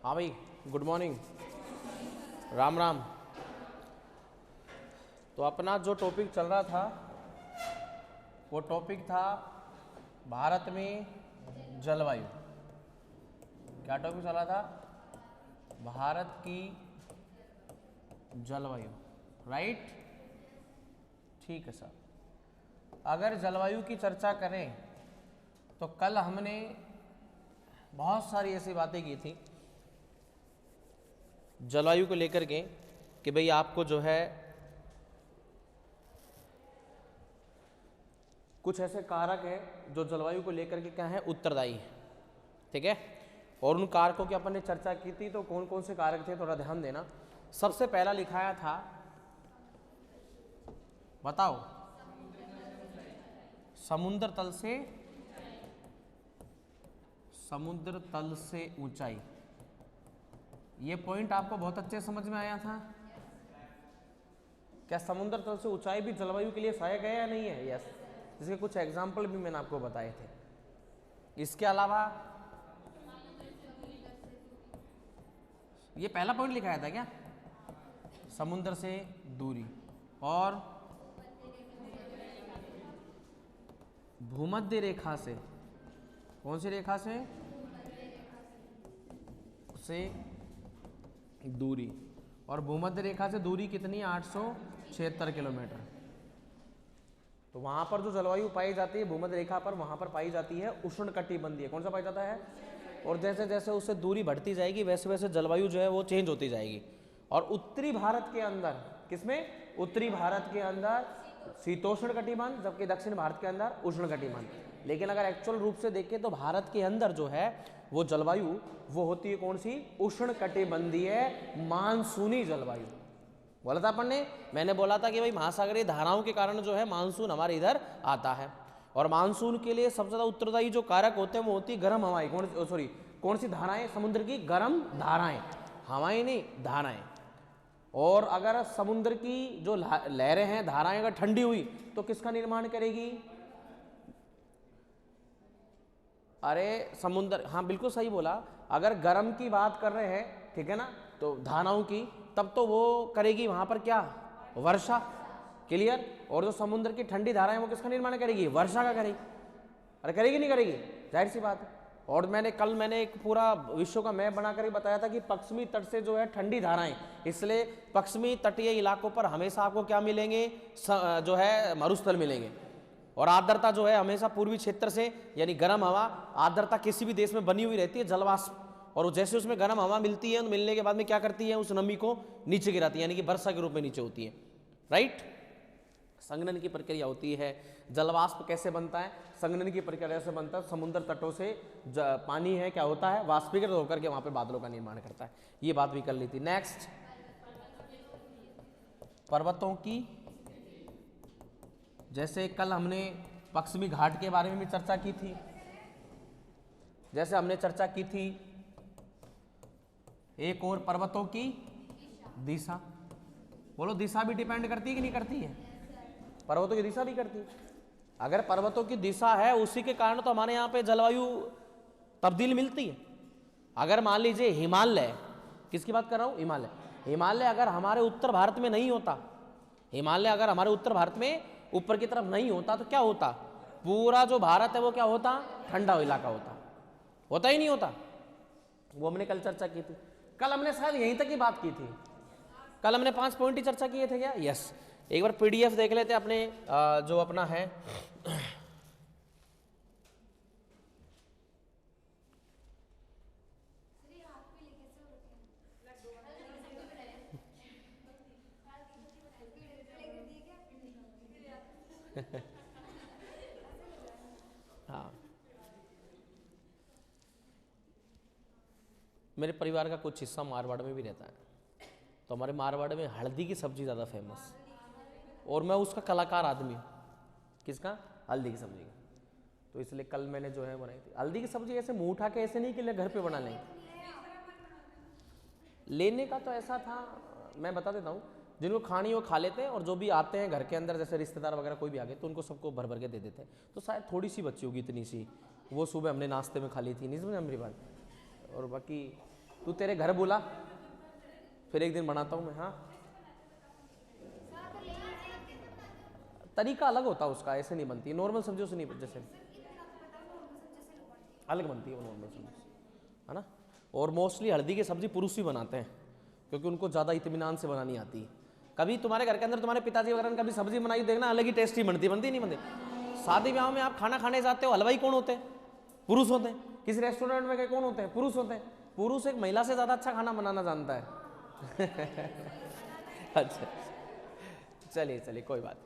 हाँ भाई, good morning, Ram Ram. तो अपना जो टॉपिक चल रहा था वो टॉपिक था भारत में जलवायु। क्या टॉपिक चल रहा था? भारत की जलवायु, राइट? ठीक है सर। अगर जलवायु की चर्चा करें तो कल हमने बहुत सारी ऐसी बातें की थी जलवायु को लेकर के कि भाई आपको जो है कुछ ऐसे कारक हैं जो जलवायु को लेकर के क्या है उत्तरदायी है, ठीक है। और उन कारकों की अपन ने चर्चा की थी। तो कौन कौन से कारक थे थोड़ा ध्यान देना। सबसे पहला लिखाया था, बताओ, समुद्र तल से ऊंचाई। ये पॉइंट आपको बहुत अच्छे समझ में आया था? क्या समुद्र तल से ऊंचाई भी जलवायु के लिए सहायक है या नहीं है? यस। इसके कुछ एग्जाम्पल भी मैंने आपको बताए थे। इसके अलावा ये पहला पॉइंट लिखाया था क्या? समुद्र से दूरी और भूमध्य रेखा से, कौन सी रेखा से दूरी। और भूमध्य रेखा से दूरी कितनी? 876 किलोमीटर। तो वहां पर जो जलवायु पाई जाती है भूमध्य रेखा पर, वहां पर पाई जाती है उष्णकटिबंधीय। कौन सा पाया जाता है? और जैसे जैसे उससे दूरी बढ़ती जाएगी वैसे वैसे जलवायु जो है वो चेंज होती जाएगी। और उत्तरी भारत के अंदर, किसमें? उत्तरी भारत के अंदर शीतोष्ण कटिबंध, जबकि दक्षिण भारत के अंदर उष्ण कटिबंध। लेकिन अगर एक्चुअल रूप से देखें तो भारत के अंदर जो है वो जलवायु वो होती है कौन सी? उष्ण कटिबंधीय मानसूनी जलवायु। बोला था अपन ने, मैंने बोला था कि भाई महासागरीय धाराओं के कारण जो है मानसून हमारे इधर आता है। और मानसून के लिए सबसे ज्यादा उत्तरदायी जो कारक होते हैं वो होती है गर्म हवाएं। कौन सी धाराएं? समुद्र की गर्म धाराएं, हवाएं नहीं, धाराएं। और अगर समुद्र की जो लहरें हैं, धाराएं अगर ठंडी हुई तो किसका निर्माण करेगी? अरे समुद्र, हाँ बिल्कुल सही बोला। अगर गर्म की बात कर रहे हैं, ठीक है ना, तो धाराओं की, तब तो वो करेगी वहां पर क्या? वर्षा। क्लियर? और जो समुद्र की ठंडी धाराएं वो किसका निर्माण करेगी? वर्षा का करेगी। अरे करेगी नहीं करेगी? जाहिर सी बात है। और मैंने एक पूरा विश्व का मैप बनाकर बताया था कि पश्चिमी तट से जो है ठंडी धाराएं, इसलिए पश्चिमी तटीय इलाकों पर हमेशा आपको क्या मिलेंगे? जो है मरुस्थल मिलेंगे। और आर्द्रता जो है हमेशा पूर्वी क्षेत्र से, यानी गर्म हवा, आर्द्रता किसी भी देश में बनी हुई रहती है, जलवाष्प। और जैसे उसमें गर्म हवा मिलती है, मिलने के बाद में क्या करती है? उस नमी को नीचे गिराती है, यानी कि वर्षा के रूप में नीचे होती है, राइट? संघनन की प्रक्रिया होती है। जलवाष्प कैसे बनता है? संघनन की प्रक्रिया से बनता है। समुद्र तटों से पानी है क्या होता है? वाष्पीकृत होकर के वहां पे बादलों का निर्माण करता है। ये बात भी कर ली थी। नेक्स्ट, पर्वतों की, जैसे कल हमने पश्चिमी घाट के बारे में भी चर्चा की थी। जैसे हमने चर्चा की थी एक और पर्वतों की दिशा। बोलो, दिशा भी डिपेंड करती है कि नहीं करती है? पर्वतों की दिशा भी करती है। अगर पर्वतों की दिशा है उसी के कारण तो हमारे यहाँ पे जलवायु तब्दील मिलती है। अगर मान लीजिए हिमालय, किसकी बात कर रहा हूँ? हिमालय अगर हमारे उत्तर भारत में नहीं होता, हिमालय अगर हमारे उत्तर भारत में ऊपर की तरफ नहीं होता तो क्या होता? पूरा जो भारत है वो क्या होता? ठंडा इलाका होता ही नहीं होता। वो हमने कल चर्चा की थी। कल हमने शायद यहीं तक की बात की थी। कल हमने 5 पॉइंट ही चर्चा किए थे क्या? यस। एक बार पीडीएफ देख लेते अपने जो अपना है हाँ, मेरे परिवार का कुछ हिस्सा मारवाड़ में भी रहता है, तो हमारे मारवाड़ में हल्दी की सब्जी ज़्यादा फेमस, और मैं उसका कलाकार आदमी हूँ। किसका? हल्दी की सब्जी का। तो इसलिए कल मैंने जो है बनाई थी हल्दी की सब्जी। ऐसे मुँह उठा के ऐसे नहीं कि घर पे बना लेंगे, लेने का तो ऐसा था, मैं बता देता हूँ। जिनको खानी वो खा लेते हैं, और जो भी आते हैं घर के अंदर, जैसे रिश्तेदार वगैरह कोई भी आ गए, तो उनको सबको भर भर के दे देते हैं। तो शायद थोड़ी सी बची होगी, इतनी सी, वो सुबह हमने नाश्ते में खा ली थी, नहीं समझे मेरी बात? और बाकी तू तेरे घर बुला, फिर एक दिन बनाता हूँ मैं। हाँ, तरीका अलग होता है उसका, ऐसे नहीं बनती नॉर्मल सब्जियों से, नहीं जैसे अलग बनती है वो नॉर्मल सब्जी से, है ना। और मोस्टली हल्दी की सब्जी पुरुष ही बनाते हैं, क्योंकि उनको ज़्यादा इत्मीनान से बनानी आती है। कभी तुम्हारे घर के अंदर तुम्हारे पिताजी वगैरह ने कभी सब्जी बनाई देखना, अलग ही टेस्टी बनती नहीं बनती। शादी ब्याह में आप खाना खाने जाते हो, हलवाई कौन होते हैं? पुरुष होते हैं। किसी रेस्टोरेंट में गए, कौन होते हैं? पुरुष होते हैं। पुरुष एक महिला से ज़्यादा अच्छा खाना बनाना जानता है। अच्छा, चलिए चलिए, कोई बात।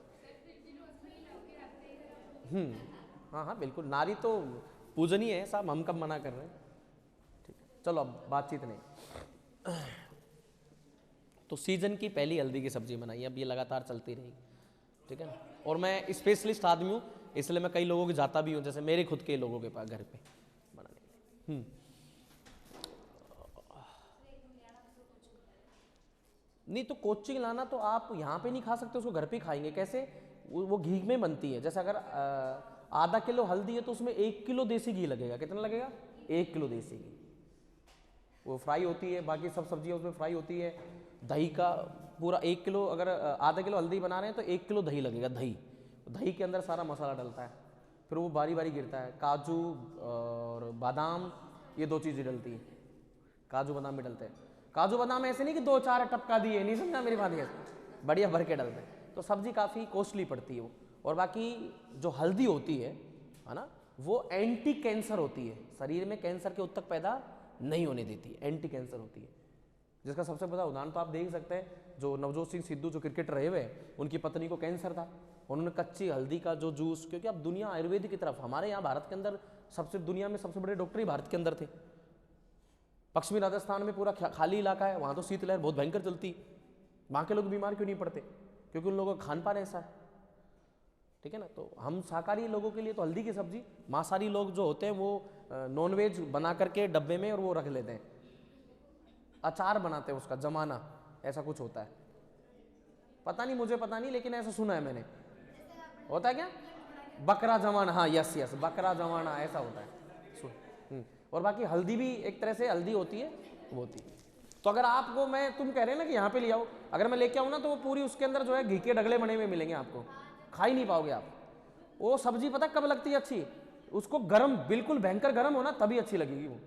हाँ हाँ बिल्कुल, नारी तो पूजनीय है साहब, हम कब मना कर रहे हैं। ठीक है, चलो अब बातचीत नहीं। तो सीजन की पहली हल्दी की सब्जी बनाई, अब ये लगातार चलती रहेगी, ठीक है ना। और मैं स्पेशलिस्ट आदमी हूँ, इसलिए मैं कई लोगों की जाता भी हूँ, जैसे मेरे खुद के लोगों के पास घर पे बनाने। नहीं तो कोचिंग लाना तो आप यहाँ पे नहीं खा सकते, उसको घर पे खाएंगे कैसे? वो घी में बनती है। जैसे अगर आधा किलो हल्दी है तो उसमें 1 किलो देसी घी लगेगा। कितना लगेगा? 1 किलो देसी घी। वो फ्राई होती है, बाकी सब सब्जियाँ उसमें फ्राई होती है। दही का पूरा 1 किलो, अगर आधा किलो हल्दी बना रहे हैं तो 1 किलो दही लगेगा। दही के अंदर सारा मसाला डलता है, फिर वो बारी बारी गिरता है। काजू और बादाम, ये 2 चीज़ें डलती है। काजू बादाम भी डलते हैं। काजू बादाम ऐसे नहीं कि 2-4 टपका दिए, नहीं समझा मेरी बात, बढ़िया भर के डलते हैं। तो सब्जी काफ़ी कॉस्टली पड़ती है वो। और बाकी जो हल्दी होती है ना, वो एंटी कैंसर होती है, शरीर में कैंसर के उत्तक पैदा नहीं होने देती, एंटी कैंसर होती है। जिसका सबसे बड़ा उदाहरण तो आप देख सकते हैं, जो नवजोत सिंह सिद्धू जो क्रिकेटर रहे हुए, उनकी पत्नी को कैंसर था, उन्होंने कच्ची हल्दी का जो जूस, क्योंकि अब दुनिया आयुर्वेद की तरफ, हमारे यहाँ भारत के अंदर दुनिया में सबसे बड़े डॉक्टर ही भारत के अंदर थे। पश्चिमी राजस्थान में पूरा खाली इलाका है, वहाँ तो शीतलहर बहुत भयंकर चलती, वहाँ के लोग बीमार क्यों नहीं पड़ते? क्योंकि उन लोगों का खान पान ऐसा है, ठीक है ना। तो हम शाकाहारी लोगों के लिए तो हल्दी की सब्जी, मांसाहारी लोग जो होते हैं वो नॉनवेज बना करके डब्बे में और वो रख लेते हैं, अचार बनाते हैं उसका, जमाना ऐसा कुछ होता है, पता नहीं, मुझे पता नहीं, लेकिन ऐसा सुना है मैंने। होता है क्या? बकरा जमाना, हाँ यस यस, बकरा जमाना ऐसा होता है, सुन। और बाकी हल्दी भी एक तरह से हल्दी होती है, वो होती है। तो अगर आपको तुम कह रहे हैं ना कि यहाँ पे ले आओ, अगर मैं लेके आऊँ ना तो वो पूरी उसके अंदर जो है घी के ढगले बने हुए मिलेंगे आपको, खा ही नहीं पाओगे आप। वो सब्जी पता कब लगती है अच्छी? उसको गरम, बिल्कुल भयंकर गरम होना तभी अच्छी लगेगी, वो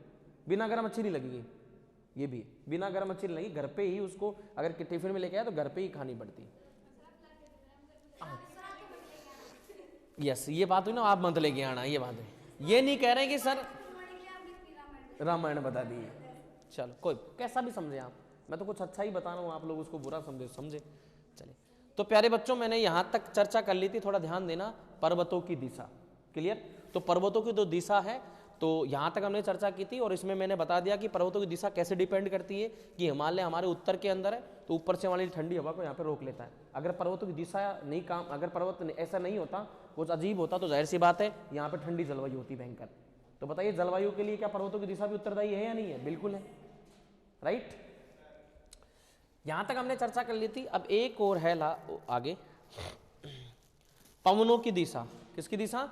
बिना गरम अच्छी नहीं लगेगी। ये भी बिना गरम अच्छी नहीं लगेगी, घर पे ही उसको अगर टिफिन में लेके आए तो घर पे ही खानी पड़ती है। यस, ये बात हुई ना, आप मत लेके आना, ये बात है। ये नहीं कह रहे कि सर रामायण बता दी, चलो कोई कैसा भी समझे आप, मैं तो कुछ अच्छा ही बता रहा हूँ, आप लोग उसको बुरा समझे। चलिए, तो प्यारे बच्चों, मैंने यहाँ तक चर्चा कर ली थी, थोड़ा ध्यान देना, पर्वतों की दिशा, क्लियर। तो पर्वतों की जो दिशा है, तो यहाँ तक हमने चर्चा की थी, और इसमें मैंने बता दिया कि पर्वतों की दिशा कैसे डिपेंड करती है, कि हिमालय हमारे उत्तर के अंदर है, तो ऊपर से वाली ठंडी हवा को यहाँ पे रोक लेता है। अगर पर्वतों की दिशा नहीं काम, अगर पर्वत ऐसा नहीं होता, कुछ अजीब होता, तो जाहिर सी बात है यहाँ पे ठंडी जलवायु होती भयंकर। तो बताइए, जलवायु के लिए क्या पर्वतों की दिशा भी उत्तरदायी है या नहीं है? बिल्कुल है, राइट। यहां तक हमने चर्चा कर ली थी। अब एक और है आगे, पवनों की दिशा। किसकी दिशा?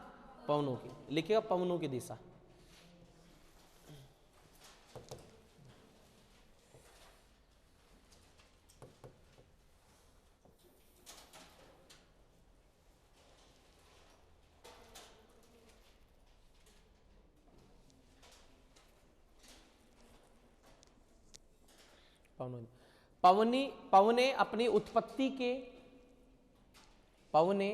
पवनों की। लिखिएगा, पवनों की दिशा। पवने अपनी उत्पत्ति के, पवने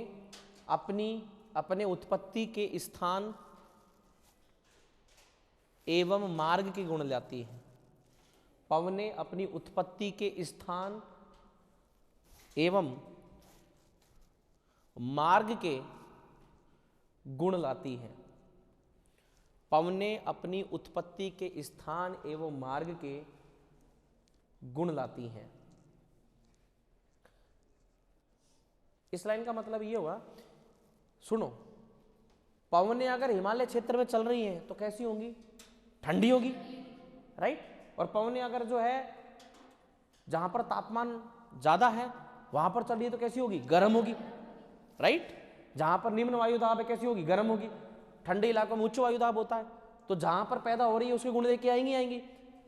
अपने उत्पत्ति के स्थान एवं मार्ग के गुण लाती है। पवने अपनी उत्पत्ति के स्थान एवं मार्ग के गुण लाती है। पवने अपनी उत्पत्ति के स्थान एवं मार्ग के गुण लाती हैं। इस लाइन का मतलब ये हुआ, सुनो, पवनें अगर हिमालय क्षेत्र में चल रही हैं तो कैसी होंगी? ठंडी होगी, राइट। और पवनें अगर जो है जहां पर तापमान ज्यादा है वहां पर चल रही है तो कैसी होगी? गर्म होगी, राइट। जहां पर निम्न वायु दाब है कैसी होगी? गर्म होगी। ठंडे इलाकों में उच्च वायु दाब होता है, तो जहां पर पैदा हो रही है उसके गुण लेके आएंगी।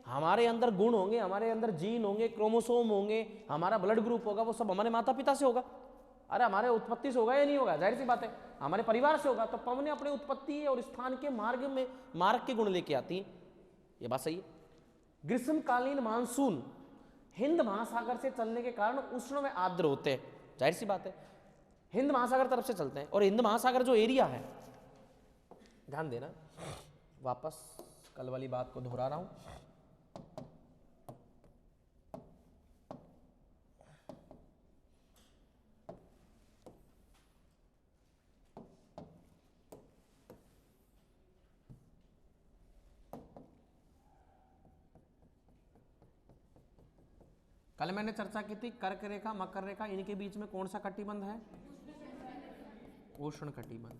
हमारे अंदर गुण होंगे, हमारे अंदर जीन होंगे, क्रोमोसोम होंगे, हमारा ब्लड ग्रुप होगा, वो सब हमारे माता पिता से होगा। अरे हमारे उत्पत्ति से होगा या नहीं होगा, जाहिर सी बात है हमारे परिवार से होगा। तो पवनें अपने उत्पत्ति और स्थान के मार्ग के गुण लेके आती हैं, ये बात सही है। ग्रीष्मकालीन मानसून हिंद महासागर से चलने के कारण उष्ण में आर्द्र होते हैं, जाहिर सी बात है हिंद महासागर तरफ से चलते हैं। और हिंद महासागर जो एरिया है, ध्यान देना, वापस कल वाली बात को दोहरा रहा हूं। कल मैंने चर्चा की थी कर्क रेखा, मकर रेखा, इनके बीच में कौन सा कटिबंध है? उष्ण कटिबंध।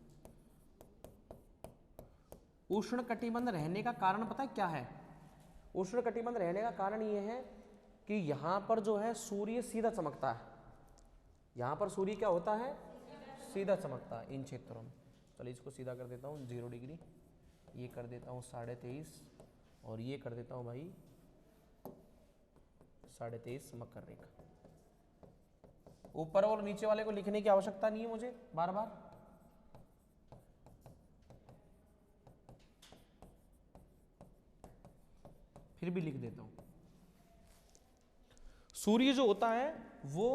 उष्ण कटिबंध रहने का कारण पता है क्या है? उष्ण कटिबंध रहने का कारण यह है कि यहां पर जो है सूर्य सीधा चमकता है। यहां पर सूर्य क्या होता है? सीधा चमकता है इन क्षेत्रों में। चलिए इसको सीधा कर देता हूं 0 डिग्री, ये कर देता हूं 23.5 और ये कर देता हूं भाई 23.5 मकर रेखा। ऊपर और नीचे वाले को लिखने की आवश्यकता नहीं है मुझे बार बार, फिर भी लिख देता हूं। सूर्य जो होता है वो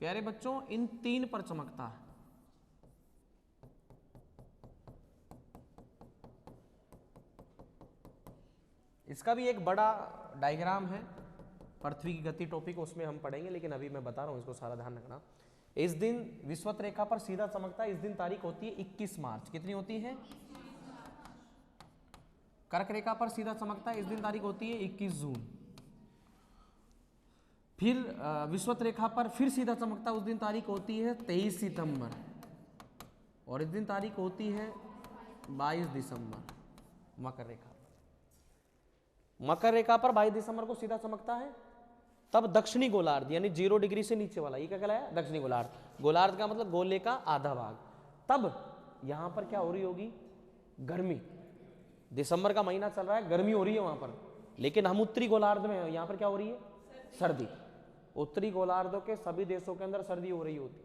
प्यारे बच्चों इन 3 पर चमकता है। इसका भी एक बड़ा डायग्राम है, पृथ्वी की गति टॉपिक, उसमें हम पढ़ेंगे, लेकिन अभी मैं बता रहा हूं, इसको सारा ध्यान रखना। इस दिन विषुवत रेखा पर सीधा चमकता है। इस दिन तारीख होती है 21 मार्च। कितनी होती है? कर्क रेखा पर सीधा चमकता है। इस दिन तारीख होती है 21 जून। फिर विषुवत रेखा पर फिर सीधा चमकता है, उस दिन तारीख होती है 23 सितंबर और इस दिन तारीख होती है 22 दिसंबर। मकर रेखा, मकर रेखा पर 22 दिसंबर को सीधा चमकता है। तब दक्षिणी गोलार्ध यानी 0 डिग्री से नीचे वाला, ये क्या कहलाया? दक्षिणी गोलार्ध। गोलार्ध का मतलब गोले का आधा भाग। तब यहां पर क्या हो रही होगी? गर्मी। दिसंबर का महीना चल रहा है, गर्मी हो रही है वहां पर, लेकिन हम उत्तरी गोलार्ध में हैं, यहां पर क्या हो रही है? सर्दी। उत्तरी गोलार्धों के सभी देशों के अंदर सर्दी हो रही होती,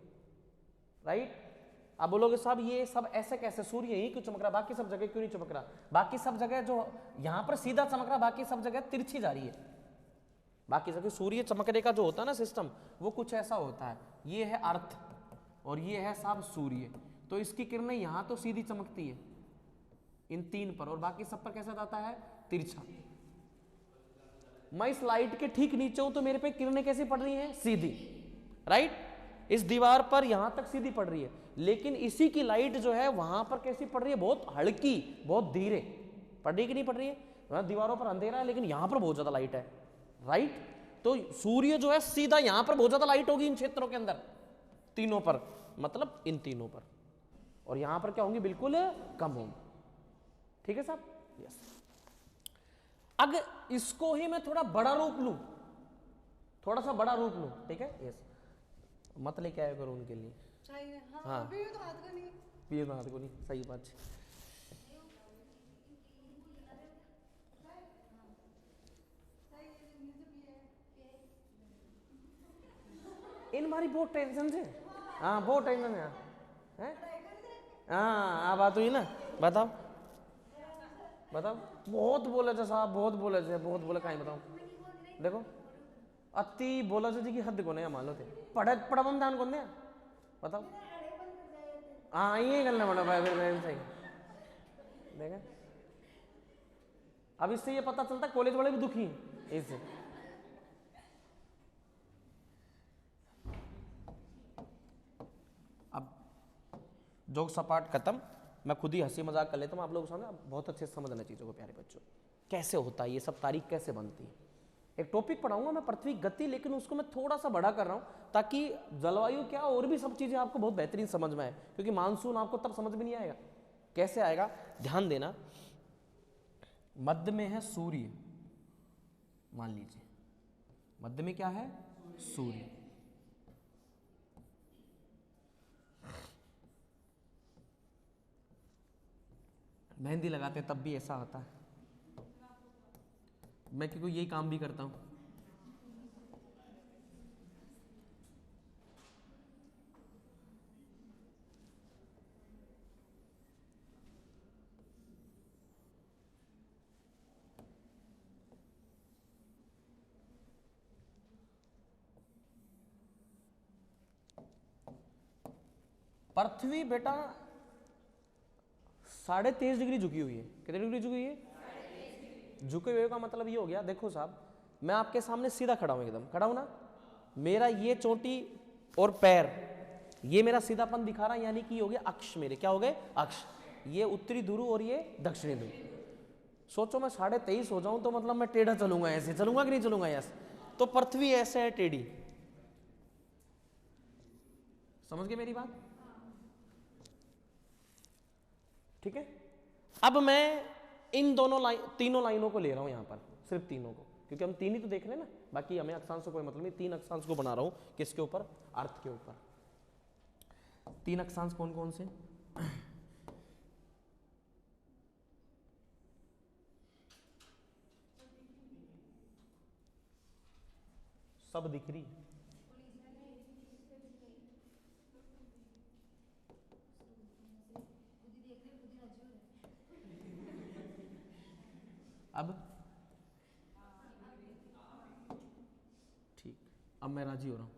राइट। अब बोलोगे साहब ये सब ऐसे कैसे, सूर्य यही क्यों चमक रहा, बाकी सब जगह क्यों नहीं चमक रहा? बाकी सब जगह जो यहां पर सीधा चमक रहा, बाकी सब जगह तिरछी जा रही है। बाकी जगह सूर्य चमकने का जो होता है ना सिस्टम, वो कुछ ऐसा होता है। ये है अर्थ और ये है साहब सूर्य, तो इसकी किरणें यहां तो सीधी चमकती है इन 3 पर, और बाकी सब पर कैसा जाता है? तिरछा। मैं इस लाइट के ठीक नीचे हूं तो मेरे पे किरणें कैसी पड़ रही हैं? सीधी, राइट। इस दीवार पर यहां तक सीधी पड़ रही है, लेकिन इसी की लाइट जो है वहां पर कैसी पड़ रही है? बहुत हल्की, बहुत धीरे पड़ रही है कि नहीं पड़ रही है? वहां दीवारों पर अंधेरा है, लेकिन यहां पर बहुत ज्यादा लाइट है, राइट। तो सूर्य जो है सीधा यहां पर बहुत ज्यादा लाइट होगी इन क्षेत्रों के अंदर, तीनों पर, मतलब इन तीनों पर, और यहां पर क्या होंगी? बिल्कुल कम होंगी। ठीक है साहब? यस। अगर इसको ही मैं थोड़ा बड़ा रूप लूं, थोड़ा सा बड़ा रूप लूं, ठीक है? यस। मत लेके आया करो उनके लिए। चाहिए। हाँ, हाँ। पिए तो हाथ को नहीं। पिए तो हाथ को नहीं, सही बात है। इन मारी बहुत टेंशन से, हाँ बहुत टेंशन है, हैं? हाँ आ बात हुई ना, बताओ बताओ। बहुत बोले थे साहब, बहुत बोले थे, बहुत बोले, कहीं बताओ। देखो अति बोला जी की हद को नहीं मान लो थे, पढ़े पढ़म दान को नहीं, बताओ। हाँ ये करना पड़ा भाई, फिर सही देखा। अब इससे ये पता चलता कॉलेज वाले भी दुखी हैं इससे। अब जोक सपाट खत्म, मैं खुद ही हंसी मजाक कर लेता हूँ आप लोगों के सामने। बहुत अच्छे से समझना चीज़ों को प्यारे बच्चों, कैसे होता है ये सब, तारीख कैसे बनती है। एक टॉपिक पढ़ाऊंगा मैं पृथ्वी गति, लेकिन उसको मैं थोड़ा सा बड़ा कर रहा हूँ ताकि जलवायु क्या और भी सब चीज़ें आपको बहुत बेहतरीन समझ में आए, क्योंकि मानसून आपको तब समझ में नहीं आएगा। कैसे आएगा? ध्यान देना। मध्य में है सूर्य, मान लीजिए मध्य में क्या है? सूर्य। मेहंदी लगाते तब भी ऐसा होता है, मैं क्योंकि यही काम भी करता हूँ। पृथ्वी बेटा 23.5 डिग्री झुकी हुई है। कितनी डिग्री झुकी हुई है? झुके हुए का मतलब ये हो गया, देखो साहब मैं आपके सामने सीधा खड़ा हूं, एकदम खड़ा हूं ना, मेरा ये चोटी और पैर ये मेरा सीधापन दिखा रहा है, यानी कि हो गया अक्ष, मेरे क्या हो गए? अक्ष। ये उत्तरी ध्रुव और ये दक्षिणी ध्रुव। सोचो मैं 23.5 हो जाऊं तो मतलब मैं टेढ़ा चलूंगा, ऐसे चलूंगा कि नहीं चलूंगा? यस। तो पृथ्वी ऐसे है टेढ़ी, समझ गए मेरी बात? ठीक है। अब मैं इन तीनों लाइनों को ले रहा हूं यहां पर, सिर्फ तीनों को, क्योंकि हम तीन ही तो देख रहे हैं ना, बाकी हमें अक्षांश से कोई मतलब नहीं। 3 अक्षांश को बना रहा हूं, किसके ऊपर? अर्थ के ऊपर। 3 अक्षांश कौन कौन से? सब दिख रही। अब ठीक, अब मैं राजी हो रहा हूं।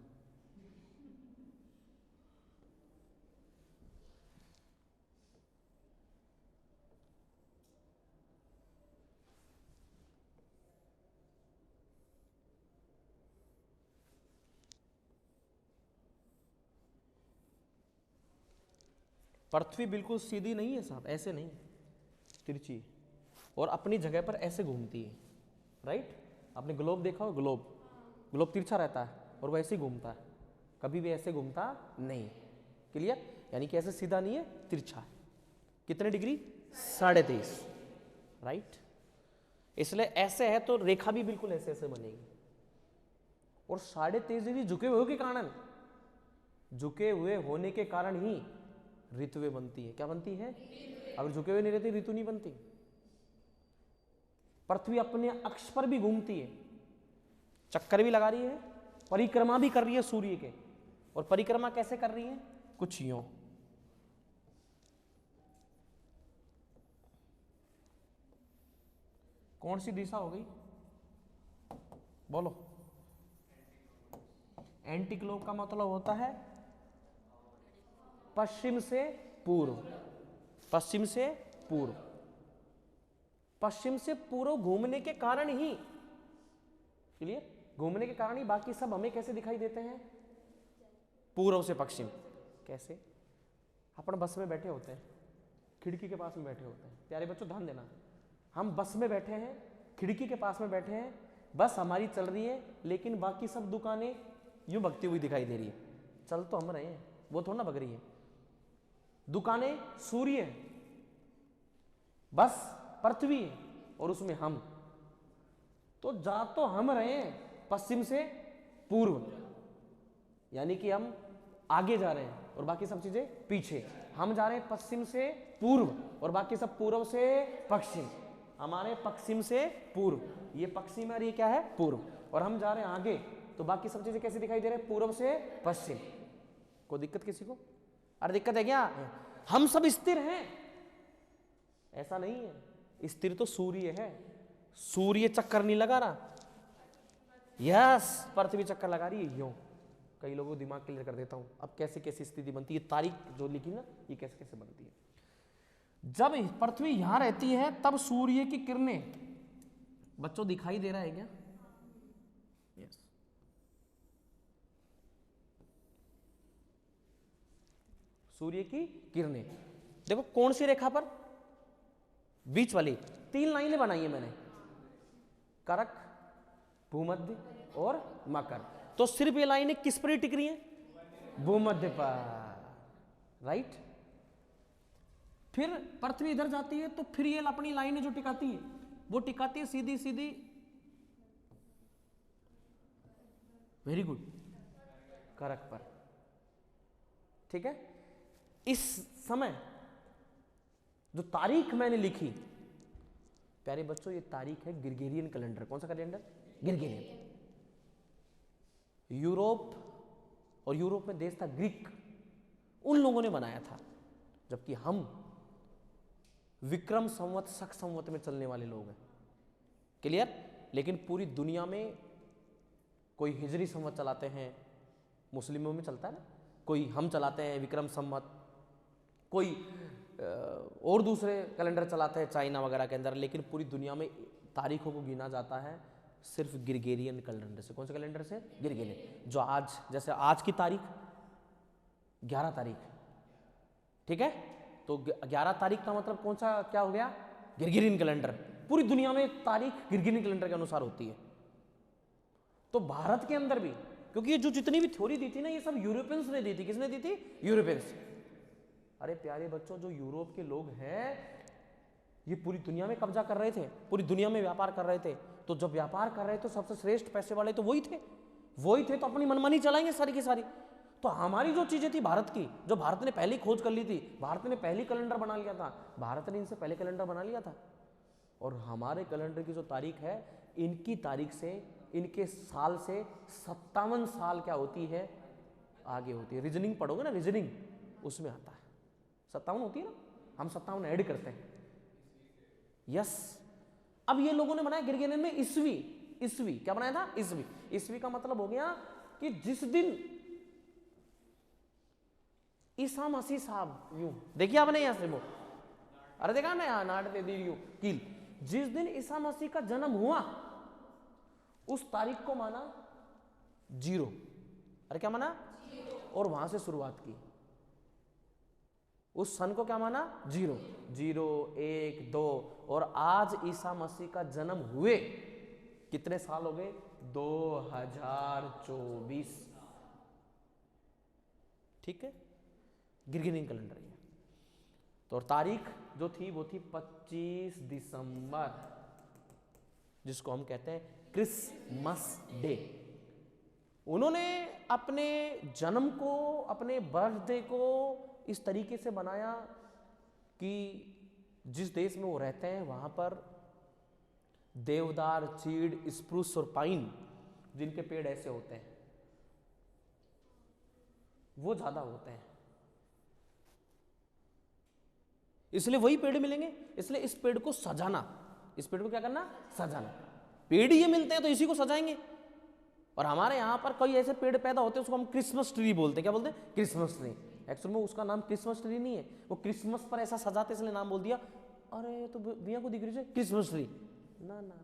पृथ्वी बिल्कुल सीधी नहीं है साहब, ऐसे नहीं, तिरछी, और अपनी जगह पर ऐसे घूमती है, राइट? आपने ग्लोब देखा हो? ग्लोब तिरछा रहता है और वैसे ही घूमता है, कभी भी ऐसे घूमता नहीं। क्लियर? यानी कि ऐसे सीधा नहीं है, तिरछा है। कितने डिग्री? 23.5, राइट? इसलिए ऐसे है तो रेखा भी बिल्कुल ऐसे ऐसे बनेगी। और 23.5 डिग्री झुके हुए के कारण, झुके हुए होने के कारण ही ऋतुएं बनती है। क्या बनती है? अगर झुके हुए नहीं रहती ऋतु नहीं बनती। पृथ्वी अपने अक्ष पर भी घूमती है, चक्कर भी लगा रही है, परिक्रमा भी कर रही है सूर्य के। और परिक्रमा कैसे कर रही है? कुछ यूं। कौन सी दिशा हो गई? बोलो। एंटी क्लॉक का मतलब होता है पश्चिम से पूर्व। पश्चिम से पूर्व, पश्चिम से पूर्व घूमने के कारण ही, क्लियर? घूमने के कारण ही बाकी सब हमें कैसे दिखाई देते हैं? पूर्व से पश्चिम। कैसे? अपन बस में बैठे होते हैं, खिड़की के पास में बैठे होते हैं। प्यारे बच्चों ध्यान देना, हम बस में बैठे हैं, खिड़की के पास में बैठे हैं, बस हमारी चल रही है, लेकिन बाकी सब दुकानें यूं भगती हुई दिखाई दे रही है। चल तो हम रहे हैं, वो थोड़ा ना भग रही है। दुकानें सूर्य है, बस पृथ्वी है, और उसमें हम। तो जा तो हम रहे हैं पश्चिम से पूर्व, यानी कि हम आगे जा रहे हैं और बाकी सब चीजें पीछे। हम जा रहे हैं पश्चिम से पूर्व और बाकी सब पूर्व से पश्चिम। हमारे पश्चिम से पूर्व, ये पश्चिम और ये क्या है? पूर्व। और हम जा रहे हैं आगे, तो बाकी सब चीजें कैसे दिखाई दे रहे हैं? पूर्व से पश्चिम। कोई दिक्कत किसी को? अरे दिक्कत है क्या? हम सब स्थिर हैं, ऐसा नहीं है। स्थिर तो सूर्य है, सूर्य चक्कर नहीं लगा रहा। यस, पृथ्वी चक्कर लगा रही है यूं। कई लोगों को दिमाग क्लियर कर देता हूं। अब कैसे कैसी स्थिति बनती है, तारीख जो लिखी ना, ये कैसे कैसे बनती है। जब पृथ्वी यहां रहती है तब सूर्य की किरणें, बच्चों दिखाई दे रहा है क्या? यस। सूर्य की किरणें देखो कौन सी रेखा पर? बीच वाली। 3 लाइनें बनाई है मैंने, करक, भूमध्य और मकर। तो सिर्फ ये लाइनें किस पर टिक रही हैं? भूमध्य पर, राइट? फिर पृथ्वी इधर जाती है तो फिर ये अपनी लाइनें जो टिकाती है, वो टिकाती है सीधी सीधी, वेरी गुड, करक पर। ठीक है? इस समय जो तारीख मैंने लिखी प्यारे बच्चों ये तारीख है ग्रिगोरियन कैलेंडर। कौन सा कैलेंडर? ग्रिगोरियन। यूरोप, और यूरोप में देश था ग्रीक, उन लोगों ने बनाया था, जबकि हम विक्रम संवत शक संवत में चलने वाले लोग हैं। क्लियर? लेकिन पूरी दुनिया में कोई हिजरी संवत चलाते हैं, मुस्लिमों में चलता है ना, कोई हम चलाते हैं विक्रम संवत, कोई और दूसरे कैलेंडर चलाते हैं चाइना वगैरह के अंदर, लेकिन पूरी दुनिया में तारीखों को गिना जाता है सिर्फ ग्रिगोरियन कैलेंडर से। कौन से कैलेंडर से? ग्रिगोरियन। जो आज, जैसे आज की तारीख 11 तारीख, ठीक है, तो 11 तारीख का मतलब कौन सा क्या हो गया? Gregorian calendar. पूरी दुनिया में तारीख ग्रिगोरियन कैलेंडर के अनुसार होती है। तो भारत के अंदर भी, क्योंकि ये जो जितनी भी थ्योरी दी थी ना, ये सब यूरोपियंस ने दी थी। किसने दी थी? यूरोपियंस। अरे प्यारे बच्चों, जो यूरोप के लोग हैं ये पूरी दुनिया में कब्जा कर रहे थे, पूरी दुनिया में व्यापार कर रहे थे। तो जब व्यापार कर रहे थे, सबसे श्रेष्ठ पैसे वाले तो वही थे, तो अपनी मनमानी चलाएंगे सारी की सारी। तो हमारी जो चीजें थी भारत की, जो भारत ने पहले खोज कर ली थी, भारत ने पहले कैलेंडर बना लिया था, भारत ने इनसे पहले कैलेंडर बना लिया था। और हमारे कैलेंडर की जो तारीख है, इनकी तारीख से, इनके साल से 57 साल क्या होती है? आगे होती है। रीजनिंग पढ़ोगे ना, रीजनिंग, उसमें आता है 57 होती है ना, हम 57 ऐड करते हैं। यस। अब ये लोगों ने बनाया ग्रिगोरियन में ईस्वी। क्या बनाया था? ईस्वी का मतलब हो गया कि जिस दिन ईसा मसीह साहब, यूं देखिए आपने यहां से वो, अरे देखा ना यहां नाट दे दी यूं कील, जिस दिन ईसा मसीह का जन्म हुआ उस तारीख को माना 0। अरे क्या माना? 0। और वहां से शुरुआत की। उस सन को क्या माना? 0, 1, 2। और आज ईसा मसीह का जन्म हुए कितने साल हो गए? 2024। ठीक है, ग्रिगोरियन कैलेंडर है। तो और तारीख जो थी वो थी 25 दिसंबर, जिसको हम कहते हैं क्रिसमस डे। उन्होंने अपने जन्म को, अपने बर्थडे को इस तरीके से बनाया कि जिस देश में वो रहते हैं वहां पर देवदार, चीड़, स्प्रूस और पाइन, जिनके पेड़ ऐसे होते हैं, वो ज्यादा होते हैं, इसलिए वही पेड़ मिलेंगे। इसलिए इस पेड़ को सजाना, इस पेड़ को क्या करना? सजाना। पेड़ ये मिलते हैं तो इसी को सजाएंगे। और हमारे यहां पर कई ऐसे पेड़ पैदा होते हैं, उसको हम क्रिसमस ट्री बोलते हैं। क्या बोलते हैं? Christmas tree. एक्चुअल में उसका नाम क्रिसमस ट्री नहीं है, वो क्रिसमस पर ऐसा सजाते इसलिए नाम बोल दिया। अरे तो भैया को दिख रही है क्रिसमस ट्री, ना ना।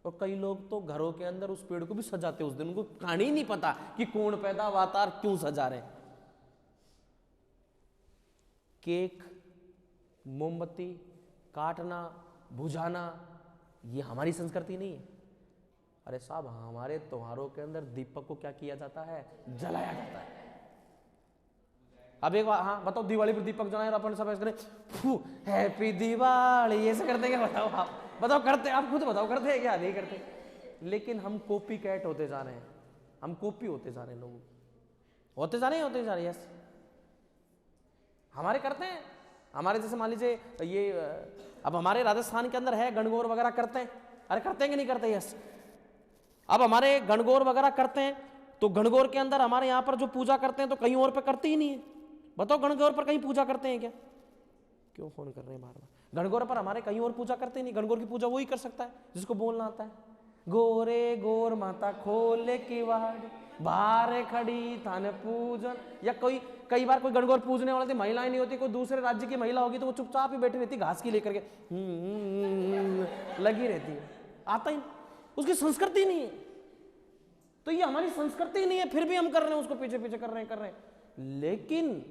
और कई लोग तो घरों के अंदर उस पेड़ को भी सजाते उस दिन, उनको कहानी ही नहीं पता कि कौन पैदा हुआ था, क्यों सजा रहे। केक, मोमबत्ती काटना, बुझाना, ये हमारी संस्कृति नहीं है। अरे साहब, हमारे त्योहारों के अंदर दीपक को क्या किया जाता है? जलाया जाता है। अब एक बार, हाँ बताओ, दिवाली पर दीपक जलाए और अपन सब ऐसे करें हैप्पी दिवाली, ऐसे करते क्या? बताओ आप, बताओ करते? आप खुद बताओ करते हैं क्या? नहीं करते। लेकिन हम कॉपी कैट होते जा रहे हैं, हम कॉपी होते जा रहे हैं, लोग होते जा रहे हैं। यस, हमारे करते हैं। हमारे जैसे मान लीजिए ये, अब हमारे राजस्थान के अंदर है गणगौर वगैरह करते हैं। अरे करते हैं कि नहीं करते? यस। अब हमारे गणगौर वगैरह करते हैं, तो गणगौर के अंदर हमारे यहाँ पर जो पूजा करते हैं तो कहीं और पे करते ही नहीं है। बताओ गणगौर पर कहीं पूजा करते हैं क्या? क्यों फोन कर रहे हैं बार बार? गणगौर पर हमारे कहीं और पूजा करते ही नहीं। गणगौर की पूजा वही कर सकता है जिसको बोलना आता है। गोरे गोर माता खोले किवाड़, बाहर खड़ी थाने पूजन। या कई बार कोई गणगौर पूजने वाले थे, महिलाएं नहीं होती, कोई दूसरे राज्य की महिला होगी तो वो चुपचाप ही बैठी रहती, घास की लेकर के लगी रहती है। आता ही, उसकी संस्कृति नहीं है। तो ये हमारी संस्कृति नहीं है, फिर भी हम कर रहे हैं उसको, पीछे पीछे कर रहे हैं। लेकिन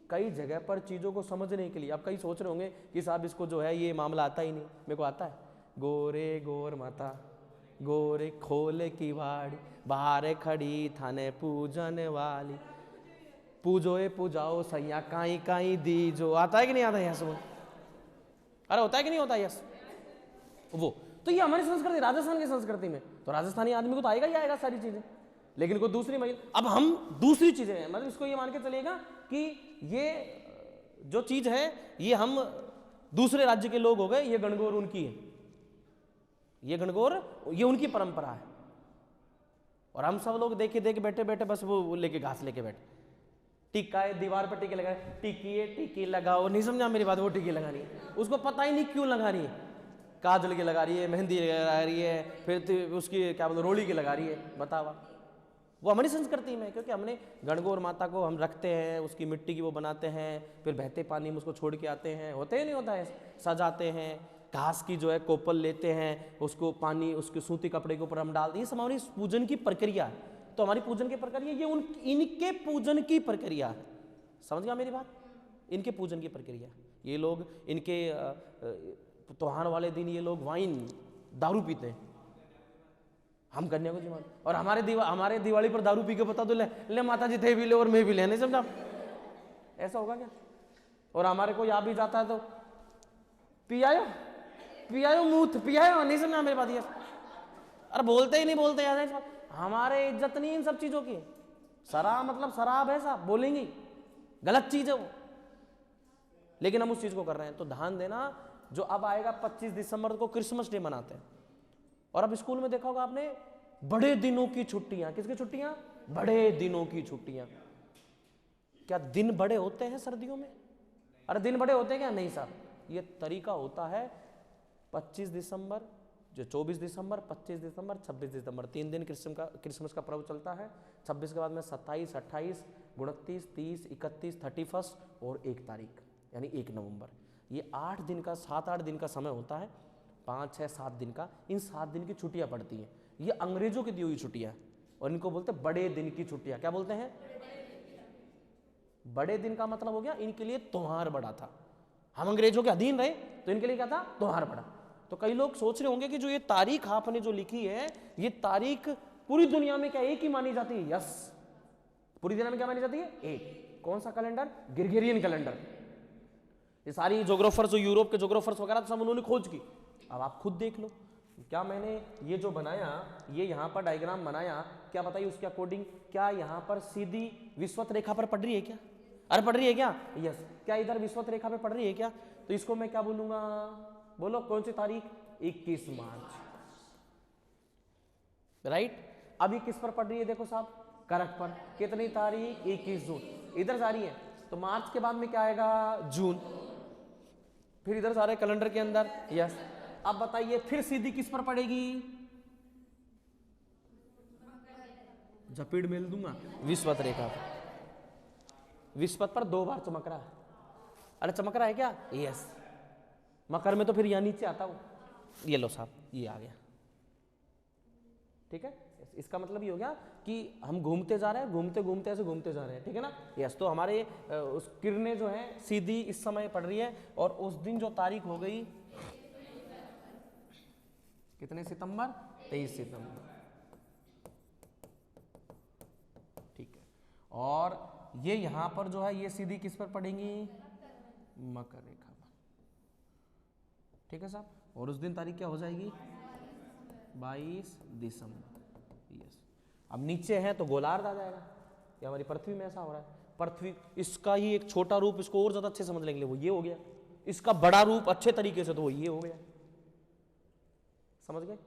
कई जगह पर चीजों को समझने के लिए, आप कई सोच रहे होंगे कि साहब इसको जो है ये मामला आता ही नहीं। मेरे को आता है। गोरे गोर माता गोरे खोले की वाड़ी, बाहर खड़ी थाने पूजन वाली, पूजोए पूजाओ सैया काई काई दी जो। आता है कि नहीं आता? यस। अरे होता है कि नहीं होता? यस। वो तो ये हमारी संस्कृति, राजस्थान की संस्कृति में तो राजस्थानी आदमी को तो आएगा ही आएगा सारी चीजें। लेकिन कोई दूसरी महिला, अब हम दूसरी चीजें हैं, मतलब इसको ये मान के चलिएगा कि ये जो चीज है ये हम दूसरे राज्य के लोग हो गए, ये गणगौर उनकी है। ये गणगौर, ये उनकी परंपरा है। और हम सब लोग देखे देखे बैठे बैठे बस वो लेके घास लेके बैठे, टिक्का है दीवार पर टिक्के लगाए, टिक्की है टिक्की लगाओ, नहीं समझा मेरी बात, वो टिक्की लगानी है, उसको पता ही नहीं क्यों लगा रही है, काजल की लगा रही है, मेहंदी लगा रही है, फिर उसकी क्या बोलते रोली की लगा रही है, बतावा। वो हमारी संस्कृति में, क्योंकि हमने गणगौर माता को हम रखते हैं, उसकी मिट्टी की वो बनाते हैं, फिर बहते पानी में उसको छोड़ के आते हैं, होते ही नहीं होता है, सजाते हैं, घास की जो है कोपल लेते हैं, उसको पानी उसके सूती कपड़े के ऊपर हम डालते हैं, ये सब हमारी पूजन की प्रक्रिया है। तो हमारी पूजन की प्रक्रिया ये इनके पूजन की प्रक्रिया है, समझ गया मेरी बात, इनके पूजन की प्रक्रिया। ये लोग इनके त्योहार वाले दिन ये लोग वाइन दारू पीते हैं, हम कन्या को जीवन, और हमारे दिवाली पर दारू पी के बता दो ले माता जी थे भी ले और मैं भी ले, नहीं समझा, ऐसा होगा क्या? और हमारे को आ भी जाता है तो पियायो मूथ पियायो, नहीं समझा मेरी बात, ये अरे बोलते ही नहीं बोलते यार, हमारे इज्जत नहीं इन सब चीजों की। शराब मतलब शराब है साहब, बोलेंगे गलत चीज है वो, लेकिन हम उस चीज को कर रहे हैं। तो ध्यान देना, जो अब आएगा 25 दिसंबर को क्रिसमस डे मनाते हैं, और अब स्कूल में देखा होगा आपने बड़े दिनों की छुट्टियां, किसकी छुट्टियां? बड़े दिनों की छुट्टियां। क्या दिन बड़े होते हैं सर्दियों में? अरे दिन बड़े होते हैं क्या? नहीं साहब, ये तरीका होता है 25 दिसंबर, जो 24 दिसंबर, 25 दिसंबर, 26 दिसंबर, 3 दिन क्रिसमस का पर्व चलता है। 26 के बाद में 27, 28, 29, 30, 31, 31 और 1 तारीख यानी 1 नवंबर। ये 8 दिन का 7-8 दिन का समय होता है, 5, 6, 7 दिन का। इन 7 दिन की छुट्टियां पड़ती हैं, ये अंग्रेजों की दी हुई छुट्टियां, और इनको बोलते हैं बड़े दिन की छुट्टियां। क्या बोलते हैं? बड़े दिन का मतलब हो गया इनके लिए त्योहार बड़ा था, हम अंग्रेजों के अधीन रहे तो इनके लिए क्या था? त्योहार बड़ा। तो कई लोग सोच रहे होंगे कि जो ये तारीख आपने जो लिखी है, ये तारीख पूरी दुनिया में क्या एक ही मानी जाती है? यस, पूरी दुनिया में क्या मानी जाती है? एक। कौन सा कैलेंडर? Gregorian calendar. ये सारी ज्योग्राफर्स, जो यूरोप के ज्योग्राफर्स वगैरह सब उन्होंने खोज की। अब आप खुद देख लो, क्या मैंने ये जो बनाया, ये यहाँ पर डायग्राम बनाया, क्या बताइए उसके अकॉर्डिंग क्या यहाँ पर सीधी विषुवत रेखा पर पड़ रही है क्या? अरे पड़ रही है क्या? यस। क्या इधर विषुवत रेखा पे पड़ रही है क्या? तो इसको मैं क्या बोलूंगा? बोलो कौन सी तारीख? 21 मार्च, राइट। अभी किस पर पड़ रही है? देखो साहब, करक पर। कितनी तारीख? 21 जून। इधर जा रही है तो मार्च के बाद में क्या आएगा? जून। फिर इधर सारे कैलेंडर के अंदर, यस। अब बताइए फिर सीधी किस पर पड़ेगी? जपीड़ मेल दूंगा विषुवत रेखा पर। विषुवत पर 2 बार चमक रहा है। अरे चमक रहा है क्या? यस। मकर में तो फिर यहाँ नीचे आता हूँ, ये लो साहब, ये आ गया, ठीक है। इसका मतलब ये हो गया कि हम घूमते जा रहे हैं, घूमते घूमते ऐसे घूमते जा रहे हैं, ठीक है ना। यस। तो हमारे उस किरणें जो है सीधी इस समय पड़ रही है, और उस दिन जो तारीख हो गई कितने सितंबर? 23 सितंबर, ठीक है। और ये यहां पर जो है ये सीधी किस पर पड़ेंगी? मकर रेखा पर, ठीक है साहब। और उस दिन तारीख क्या हो जाएगी? 22 दिसंबर, यस। अब नीचे है तो गोलार्ध आ जाएगा। ये हमारी पृथ्वी में ऐसा हो रहा है, पृथ्वी इसका ही एक छोटा रूप, इसको और ज्यादा अच्छे समझने के लिए वो ये हो गया, इसका बड़ा रूप अच्छे तरीके से तो वो ये हो गया, समझ गए।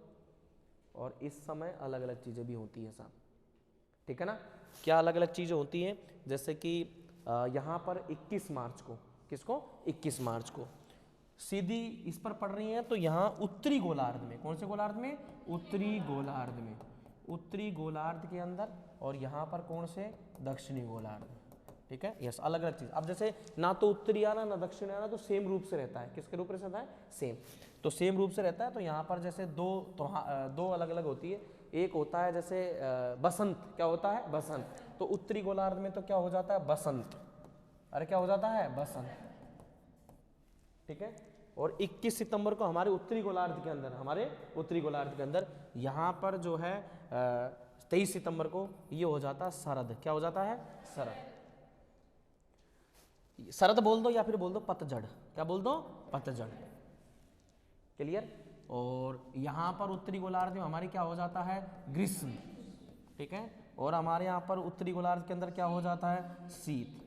और इस समय अलग अलग चीजें भी होती है साहब, ठीक है ना। क्या अलग अलग चीजें होती हैं? जैसे कि यहाँ पर 21 मार्च को, किसको? 21 मार्च को सीधी इस पर पड़ रही है, तो यहाँ उत्तरी गोलार्ध में, कौन से गोलार्ध में? उत्तरी गोलार्ध में, उत्तरी गोलार्ध के अंदर। और यहाँ पर कौन से? दक्षिणी गोलार्ध, ठीक है। यस, अलग अलग चीज। अब जैसे ना तो उत्तरी आना ना दक्षिणी आना, तो सेम रूप से रहता है। किसके रूप में रहता है? सेम। तो सेम रूप से रहता है। तो यहाँ पर जैसे दो अलग अलग होती है। एक होता है जैसे बसंत, क्या होता है? बसंत। तो उत्तरी गोलार्ध में तो क्या हो जाता है? बसंत। अरे क्या हो जाता है? बसंत, ठीक है। और 21 सितंबर को हमारे उत्तरी गोलार्ध के अंदर, हमारे उत्तरी गोलार्ध के अंदर यहाँ पर जो है 23 सितंबर को ये हो जाता है शरद। क्या हो जाता है? शरद। शरद बोल दो या फिर बोल दो पतझड़। क्या बोल दो? पतझड़, क्लियर। और यहाँ पर उत्तरी गोलार्ध में हमारी क्या हो जाता है? ग्रीष्म, ठीक है। और हमारे यहाँ पर उत्तरी गोलार्ध के अंदर क्या हो जाता है? शीत।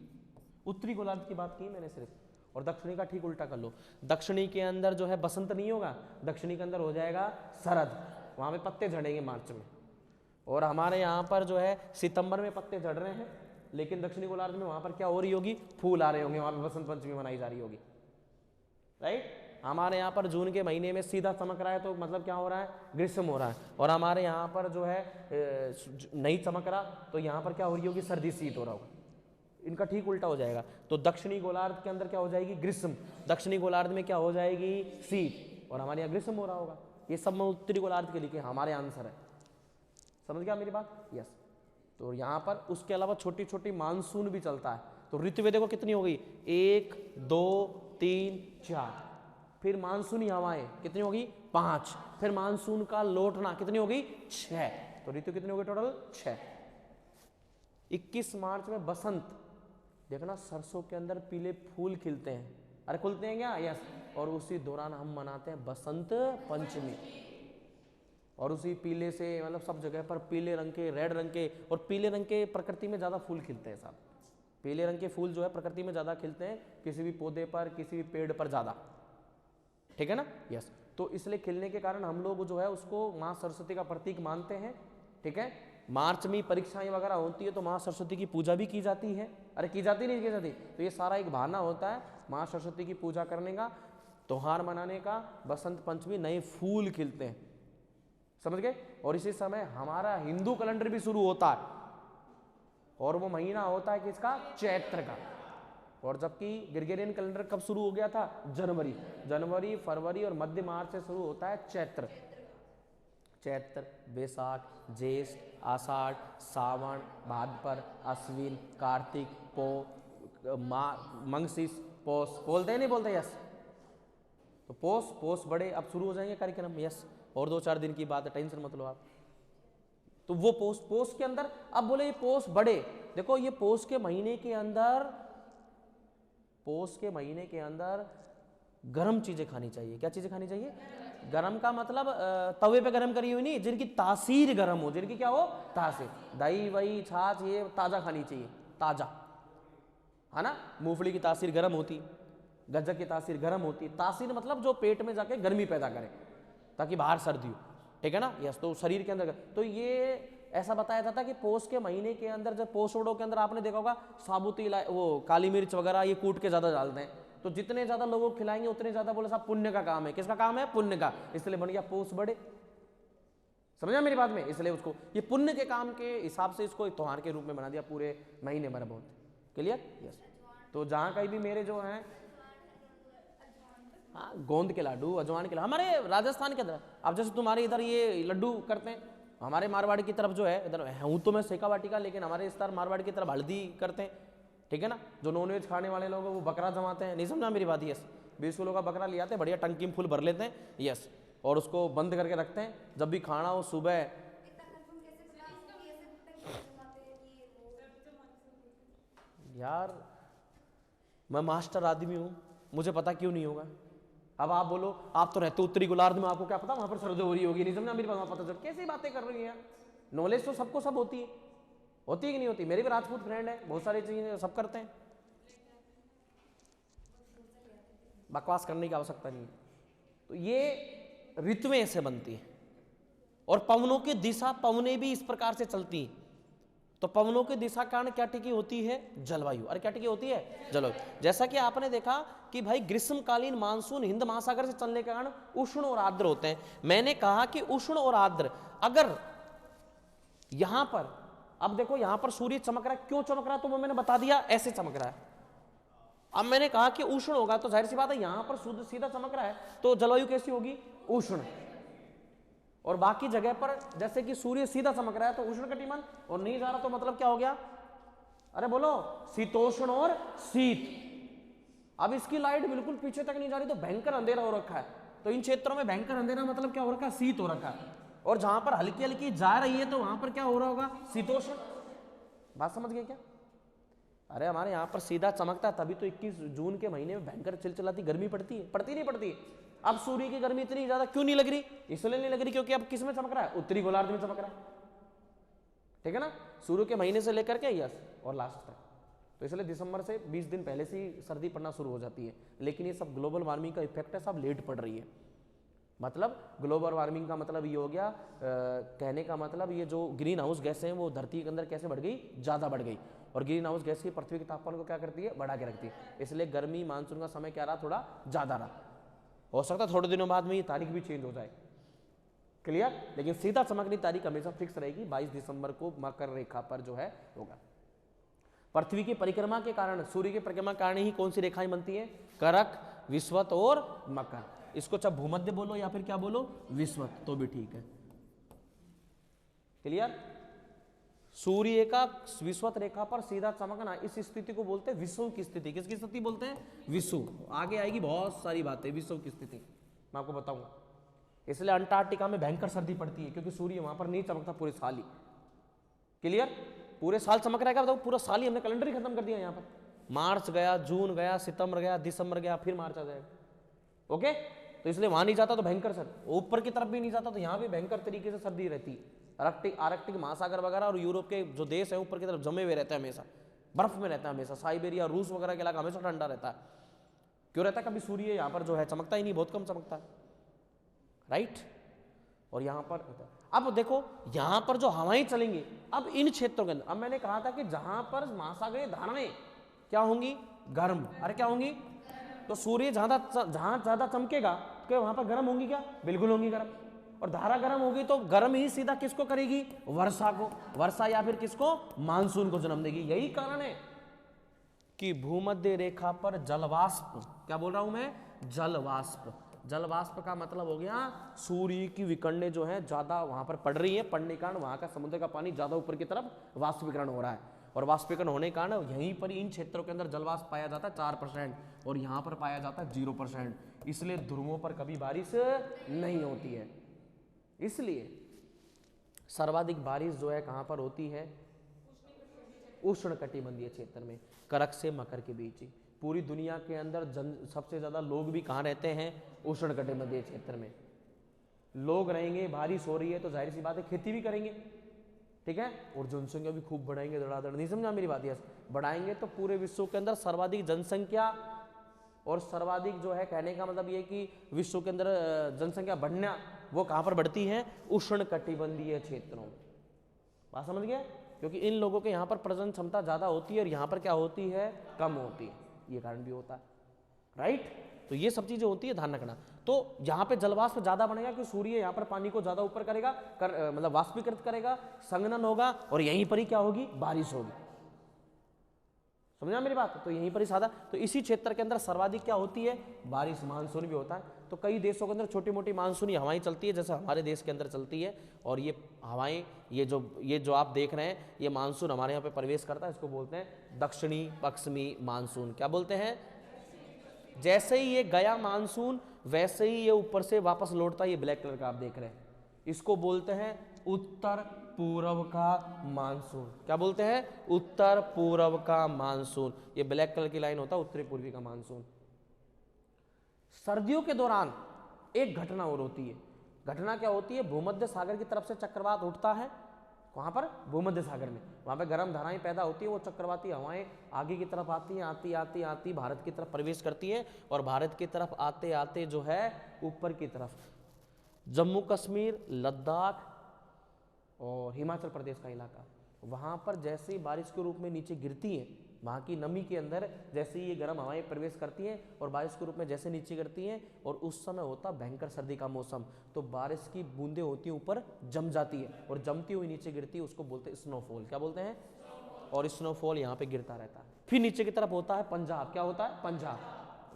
उत्तरी गोलार्ध की बात की मैंने सिर्फ, और दक्षिणी का ठीक उल्टा कर लो। दक्षिणी के अंदर जो है बसंत नहीं होगा, दक्षिणी के अंदर हो जाएगा शरद, वहां पे पत्ते झड़ेंगे मार्च में। और हमारे यहाँ पर जो है सितंबर में पत्ते झड़ रहे हैं, लेकिन दक्षिणी गोलार्ध में वहां पर क्या हो रही होगी, फूल आ रहे होंगे, वहां पे बसंत पंचमी मनाई जा रही होगी, राइट। हमारे यहाँ पर जून के महीने में सीधा चमक रहा है तो मतलब क्या हो रहा है, ग्रीष्म हो रहा है। और हमारे यहाँ पर जो है नहीं चमक रहा तो यहाँ पर क्या हो रही होगी, सर्दी शीत हो रहा होगा। इनका ठीक उल्टा हो जाएगा। तो दक्षिणी गोलार्ध के अंदर क्या हो जाएगी, ग्रीष्म, दक्षिणी गोलार्ध में क्या हो जाएगी, शीत, और हमारे यहाँ ग्रीष्म हो रहा होगा। ये सब मैं उत्तरी गोलार्ध के लिखे, हमारे आंसर है। समझ गया मेरी बात, यस। तो यहाँ पर उसके अलावा छोटी छोटी मानसून भी चलता है। तो ऋतुवें देखो कितनी हो गई, 1 2 3 4, फिर मानसूनी हवाएं कितनी होगी, 5, फिर मानसून का लौटना कितनी होगी, 6। तो ऋतु कितनी होगी टोटल, 6। 21 मार्च में बसंत, देखना सरसों के अंदर पीले फूल खिलते हैं, अरे खुलते हैं क्या, यस। और उसी दौरान हम मनाते हैं बसंत पंचमी। और उसी पीले से मतलब सब जगह पर पीले रंग के, रेड रंग के, और पीले रंग के प्रकृति में ज़्यादा फूल खिलते हैं साहब। पीले रंग के फूल जो है प्रकृति में ज़्यादा खिलते हैं, किसी भी पौधे पर, किसी भी पेड़ पर ज़्यादा, ठीक है ना, यस। तो इसलिए खिलने के कारण हम लोग जो है उसको माँ सरस्वती का प्रतीक मानते हैं, ठीक है। मार्च में परीक्षाएं वगैरह होती है तो माँ सरस्वती की पूजा भी की जाती है, अरे की जाती नहीं की जाती। तो ये सारा एक बहाना होता है माँ सरस्वती की पूजा करने का, त्योहार मनाने का। बसंत पंचमी, नए फूल खिलते हैं, समझ गए। और इसी समय हमारा हिंदू कैलेंडर भी शुरू होता है, और वो महीना होता है किसका, चैत्र का। और जबकि ग्रेगोरियन कैलेंडर कब शुरू हो गया था, जनवरी, फरवरी और मध्य मार्च से शुरू होता है चैत्र। चैत्र, बैसाख, ज्येष्ठ, आषाढ़, सावन, भाद्र, अश्विन, कार्तिक, पौ, मंगशीश, पौष, बोलते हैं नहीं बोलते, यस। तो पौष बड़े अब शुरू हो जाएंगे कार्यक्रम, यस। और 2-4 दिन की बात है, टेंशन मत लो आप। तो वो पौष के अंदर, अब बोले ये पौष बड़े, देखो ये पौष के महीने के अंदर गर्म चीजें खानी चाहिए। क्या चीजें खानी चाहिए, गरम का मतलब तवे पे गरम करी हुई नहीं, जिनकी तासीर गरम हो, जिनकी क्या हो, तासीर। दही वही छाछ ये ताजा खानी चाहिए, ताजा, है ना। मूंगफली की तासीर गरम होती, गज्जक की तासीर गरम होती। तासीर मतलब जो पेट में जाके गर्मी पैदा करे ताकि बाहर सर्दी हो, ठीक है ना, यस। तो शरीर के अंदर, तो ये ऐसा बताया जाता है कि पौष के महीने के अंदर, जब पौषोड़ों के अंदर आपने देखा होगा साबुती वो काली मिर्च वगैरह ये कूट के ज्यादा डालते हैं। तो जितने ज्यादा लोगों को खिलाएंगे उतने ज्यादा बोले साहब पुण्य का काम है। किसका काम है, पुण्य का, इसलिए बन गया पौष बड़े। समझा मेरी बात में, इसलिए उसको ये पुण्य के काम के हिसाब से इसको त्योहार के रूप में बना दिया पूरे महीने भर। बहुत क्लियर, यस। तो जहाँ कहीं भी मेरे जो हैं, हाँ, गोंद के लाडू, अजवान के लाडू, हमारे राजस्थान के अंदर। अब जैसे तुम्हारे इधर ये लड्डू करते हैं, हमारे मारवाड़ी की तरफ जो है, इधर हूँ तो मैं सेकावाटी का, लेकिन हमारे इस तरह मारवाड़ी की तरफ हल्दी करते हैं, ठीक है ना। जो नॉनवेज खाने वाले लोग हैं वो बकरा जमाते हैं, नहीं समझा मेरी बात, यस। 20 किलो का बकरा ले आते हैं, बढ़िया टंकी में फुल भर लेते हैं, यस। और उसको बंद करके रखते हैं, जब भी खाना हो सुबह। यार मैं मास्टर आदमी हूँ, मुझे पता क्यों नहीं होगा। अब आप बोलो, आप तो रहते उत्तरी गोलार्ध में, आपको क्या पता वहां पर सर्दी हो रही होगी, नहीं समझा मेरी बात, पता चल कैसी बातें कर रही है। नॉलेज तो सबको सब होती है कि नहीं होती। मेरे भी राजपूत फ्रेंड है, बहुत सारी चीजें सब करते हैं, बकवास करने की आवश्यकता नहीं है। तो ये ऋतुएं ऐसे बनती है, और पवनों की दिशा, पवनें भी इस प्रकार से चलती हैं। तो पवनों की दिशा कारण क्या टिकी होती है, जलवायु। अरे क्या टिकी होती है, जलवायु। जैसा कि आपने देखा कि भाई ग्रीष्मकालीन मानसून हिंद महासागर से चलने के कारण उष्ण और आर्द्र होते हैं। मैंने कहा कि उष्ण और आर्द्र, अगर यहां पर, अब देखो यहां पर सूर्य चमक रहा है, क्यों चमक रहा है तो वो मैंने बता दिया, ऐसे चमक रहा है। अब मैंने कहा कि उष्ण होगा तो जाहिर सी बात है यहां पर सीधा चमक रहा है, तो जलवायु कैसी होगी, उष्ण। और बाकी जगह पर जैसे कि सूर्य सीधा चमक रहा है तो उष्ण कटिबंध, और नहीं जा रहा तो मतलब क्या हो गया, अरे बोलो, शीतोष्ण और शीत। अब इसकी लाइट बिल्कुल पीछे तक नहीं जा रही तो भयंकर अंधेरा हो रखा है। तो इन क्षेत्रों में भयंकर अंधेरा मतलब क्या हो रखा है, शीत हो रखा है। और जहां पर हल्की हल्की जा रही है तो वहां पर क्या हो रहा होगा, शीतोष्ण। बात समझ गए क्या। अरे हमारे यहाँ पर सीधा चमकता है, तभी तो 21 जून के महीने में भयंकर चिलचिलाती गर्मी पड़ती है, पड़ती नहीं पड़ती। अब सूर्य की गर्मी इतनी ज्यादा क्यों नहीं लग रही, इसलिए नहीं लग रही क्योंकि अब किस में चमक रहा है, उत्तरी गोलार्ध में चमक रहा है, ठीक है ना। सूर्य के महीने से लेकर के यस और लास्ट तक। तो इसलिए दिसंबर से 20 दिन पहले से ही सर्दी पड़ना शुरू हो जाती है। लेकिन ये सब ग्लोबल वार्मिंग का इफेक्ट है, सब लेट पड़ रही है। मतलब ग्लोबल वार्मिंग का मतलब ये हो गया, कहने का मतलब ये जो ग्रीन हाउस गैसें हैं वो धरती के अंदर कैसे बढ़ गई, ज़्यादा बढ़ गई। और ग्रीन हाउस गैस की पृथ्वी के तापमान को क्या करती है, बढ़ा के रखती है। इसलिए गर्मी मानसून का समय क्या रहा, थोड़ा ज़्यादा रहा। हो सकता है थोड़े दिनों बाद में ये तारीख भी चेंज हो जाए, क्लियर। लेकिन सीधा चमकनी तारीख हमेशा फिक्स रहेगी, 22 दिसंबर को मकर रेखा पर जो है होगा। पृथ्वी की परिक्रमा के कारण, सूर्य की परिक्रमा के कारण ही कौन सी रेखाएं बनती हैं, करक, विषुवत और मकर। इसको चाहे भूमध्य बोलो या फिर क्या बोलो, विषुवत, तो भी ठीक है, क्लियर। सूर्य का विषुवत रेखा पर सीधा चमकना, इस स्थिति को बोलते हैं विषुव की स्थिति। किसकी स्थिति बोलते हैं, विषुव। आगे आएगी बहुत सारी बातें विषुव की स्थिति, मैं आपको बताऊंगा। इसलिए अंटार्कटिका में भयंकर सर्दी पड़ती है, क्योंकि सूर्य वहां पर नहीं चमकता पूरे साल ही, क्लियर। पूरे साल चमक रहेगा, बताओ पूरा साल ही, हमने कैलेंडर ही खत्म कर दिया यहाँ पर। मार्च गया, जून गया, सितंबर गया, दिसंबर गया, फिर मार्च आ जाएगा, ओके। तो इसलिए वहां नहीं जाता तो भयंकर सर्दी, ऊपर की तरफ भी नहीं जाता तो यहाँ भी भयंकर तरीके से सर्दी रहती है। आर्कटिक महासागर वगैरह और यूरोप के जो देश है ऊपर की तरफ जमे हुए रहते हैं, हमेशा बर्फ में रहता है, हमेशा साइबेरिया, रूस वगैरह के इलाका हमेशा ठंडा रहता है। क्यों रहता है, कभी सूर्य यहाँ पर जो है चमकता ही नहीं, बहुत कम चमकता है, राइट। और यहाँ पर अब देखो, यहाँ पर जो हवाएं चलेंगी अब इन क्षेत्रों के अंदर, अब मैंने कहा था कि जहां पर महासागरीय धाराएं क्या होंगी, गर्म। अरे क्या होंगी, तो सूर्य जहां ज्यादा चमकेगा तो वहां पर गर्म होंगी क्या, बिल्कुल होंगी गर्म। और धारा गर्म होगी तो गर्म ही सीधा किसको करेगी, वर्षा को, वर्षा या फिर किसको, मानसून को जन्म देगी। यही कारण है कि भूमध्य रेखा पर जलवाष्प, क्या बोल रहा हूं मैं, जलवाष्प। जलवाष्प का मतलब हो गया सूर्य की विकिरणें जो है ज्यादा वहां पर पड़ रही है, पड़ने के कारण वहां का समुद्र का पानी ज्यादा ऊपर की तरफ वाष्पीकरण हो रहा है। और वाष्पीकरण होने के कारण यहीं पर इन क्षेत्रों के अंदर जलवाष्प पाया जाता है 4% और यहाँ पर पाया जाता है 0%। इसलिए ध्रुवों पर कभी बारिश नहीं होती है। इसलिए सर्वाधिक बारिश जो है कहाँ पर होती है, उष्णकटिबंधीय क्षेत्र में, करक से मकर के बीच। पूरी दुनिया के अंदर सबसे ज्यादा लोग भी कहाँ रहते हैं, उष्णकटिबंधीय क्षेत्र में लोग रहेंगे। बारिश हो रही है तो जाहिर सी बात है खेती भी करेंगे, ठीक है। और जनसंख्या भी खूब बढ़ाएंगे, धड़ाधड़। नहीं समझा मेरी बात, यस बढ़ाएंगे तो पूरे विश्व के अंदर सर्वाधिक जनसंख्या और सर्वाधिक जो है, कहने का मतलब ये कि विश्व के अंदर जनसंख्या बढ़ना वो कहाँ पर बढ़ती है, उष्णकटिबंधीय क्षेत्रों में। बात समझ गया, क्योंकि इन लोगों के यहाँ पर प्रजनन क्षमता ज्यादा होती है और यहाँ पर क्या होती है, कम होती है। ये कारण भी होता है, राइट। तो ये सब चीजें होती है, ध्यान रखना। तो यहाँ पे जलवाष्प ज्यादा बनेगा कि सूर्य यहाँ पर पानी को ज्यादा ऊपर करेगा, मतलब वाष्पीकृत करेगा, संघनन होगा और यहीं पर ही क्या होगी, बारिश होगी। समझा मेरी बात। तो यहीं पर ही सादा, तो इसी क्षेत्र के अंदर सर्वाधिक क्या होती है, बारिश, मानसून भी होता है। तो कई देशों के अंदर छोटी मोटी मानसूनी हवाएं चलती है, जैसे हमारे देश के अंदर चलती है। और ये हवाएं, ये जो आप देख रहे हैं, ये मानसून हमारे यहाँ पे प्रवेश करता है, इसको बोलते हैं दक्षिणी पश्चिमी मानसून। क्या बोलते हैं, जैसे ही ये गया मानसून वैसे ही ये ऊपर से वापस लौटता है। ये ब्लैक कलर का आप देख रहे हैं, इसको बोलते हैं उत्तर पूर्व का मानसून। क्या बोलते हैं, उत्तर पूर्व का मानसून। ये ब्लैक कलर की लाइन होता है उत्तरी पूर्वी का मानसून। सर्दियों के दौरान एक घटना और होती है। घटना क्या होती है, भूमध्य सागर की तरफ से चक्रवात उठता है। वहां पर भूमध्य सागर में, वहां पर गर्म धाराएं पैदा होती है। वो चक्रवाती हवाएं आगे की तरफ आती हैं, आती भारत की तरफ प्रवेश करती है। और भारत की तरफ आते आते जो है ऊपर की तरफ जम्मू कश्मीर, लद्दाख और हिमाचल प्रदेश का इलाका, वहां पर जैसे ही बारिश के रूप में नीचे गिरती हैं, वहाँ की नमी के अंदर जैसे ही ये गर्म हवाएं प्रवेश करती हैं और बारिश के रूप में जैसे नीचे गिरती हैं, और उस समय होता भयंकर सर्दी का मौसम। तो बारिश की बूंदें होती हैं ऊपर जम जाती है और जमती हुई नीचे गिरती है, उसको बोलते हैं स्नोफॉल। क्या बोलते हैं, और स्नोफॉल यहाँ पे गिरता रहता है। फिर नीचे की तरफ होता है पंजाब। क्या होता है, पंजाब,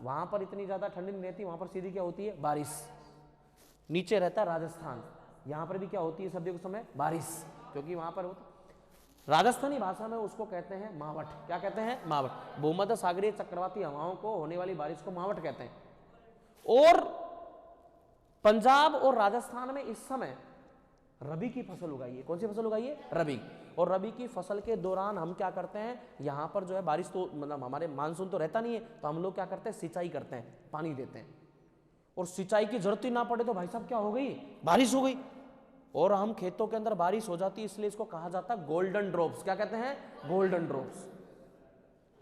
वहाँ पर इतनी ज़्यादा ठंडी नहीं रहती, वहाँ पर सीधी क्या होती है, बारिश। नीचे रहता है राजस्थान, यहाँ पर भी क्या होती है सर्दियों के समय, बारिश, क्योंकि वहाँ पर होता। राजस्थानी भाषा में उसको कहते हैं मावठ। क्या कहते हैं, मावठ। भूमध्य सागरीय चक्रवाती हवाओं को होने वाली बारिश को मावठ कहते हैं। और पंजाब और राजस्थान में इस समय रबी की फसल उगाई है। कौन सी फसल उगाई है, रबी। और रबी की फसल के दौरान हम क्या करते हैं, यहाँ पर जो है बारिश तो मतलब हमारे मानसून तो रहता नहीं है, तो हम लोग क्या करते हैं, सिंचाई करते हैं, पानी देते हैं। और सिंचाई की जरूरत ही ना पड़े तो भाई साहब क्या हो गई, बारिश हो गई। और हम खेतों के अंदर बारिश हो जाती है, इसलिए इसको कहा जाता है गोल्डन ड्रॉप्स। क्या कहते हैं, गोल्डन ड्रॉप्स।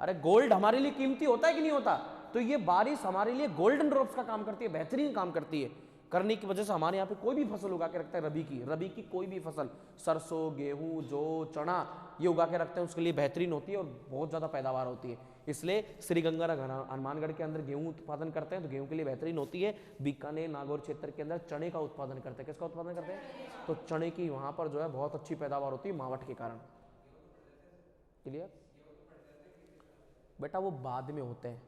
अरे गोल्ड हमारे लिए कीमती होता है कि नहीं होता? तो ये बारिश हमारे लिए गोल्डन ड्रॉप्स का काम करती है, बेहतरीन काम करती है। करने की वजह से हमारे यहाँ पे कोई भी फसल उगा के रखता है, रबी की कोई भी फसल, सरसों, गेहूं, जौ, चना, ये उगा के रखते हैं, उसके लिए बेहतरीन होती है और बहुत ज़्यादा पैदावार होती है। इसलिए श्रीगंगानगर हनुमानगढ़ के अंदर गेहूं उत्पादन करते हैं तो गेहूं के लिए बेहतरीन होती है। बीकानेर, नागौर क्षेत्र के अंदर चने का उत्पादन करते हैं। किसका उत्पादन करते हैं? तो चने की वहाँ पर जो है बहुत अच्छी पैदावार होती है मावठ के कारण। क्लियर बेटा? वो बाद में होते हैं।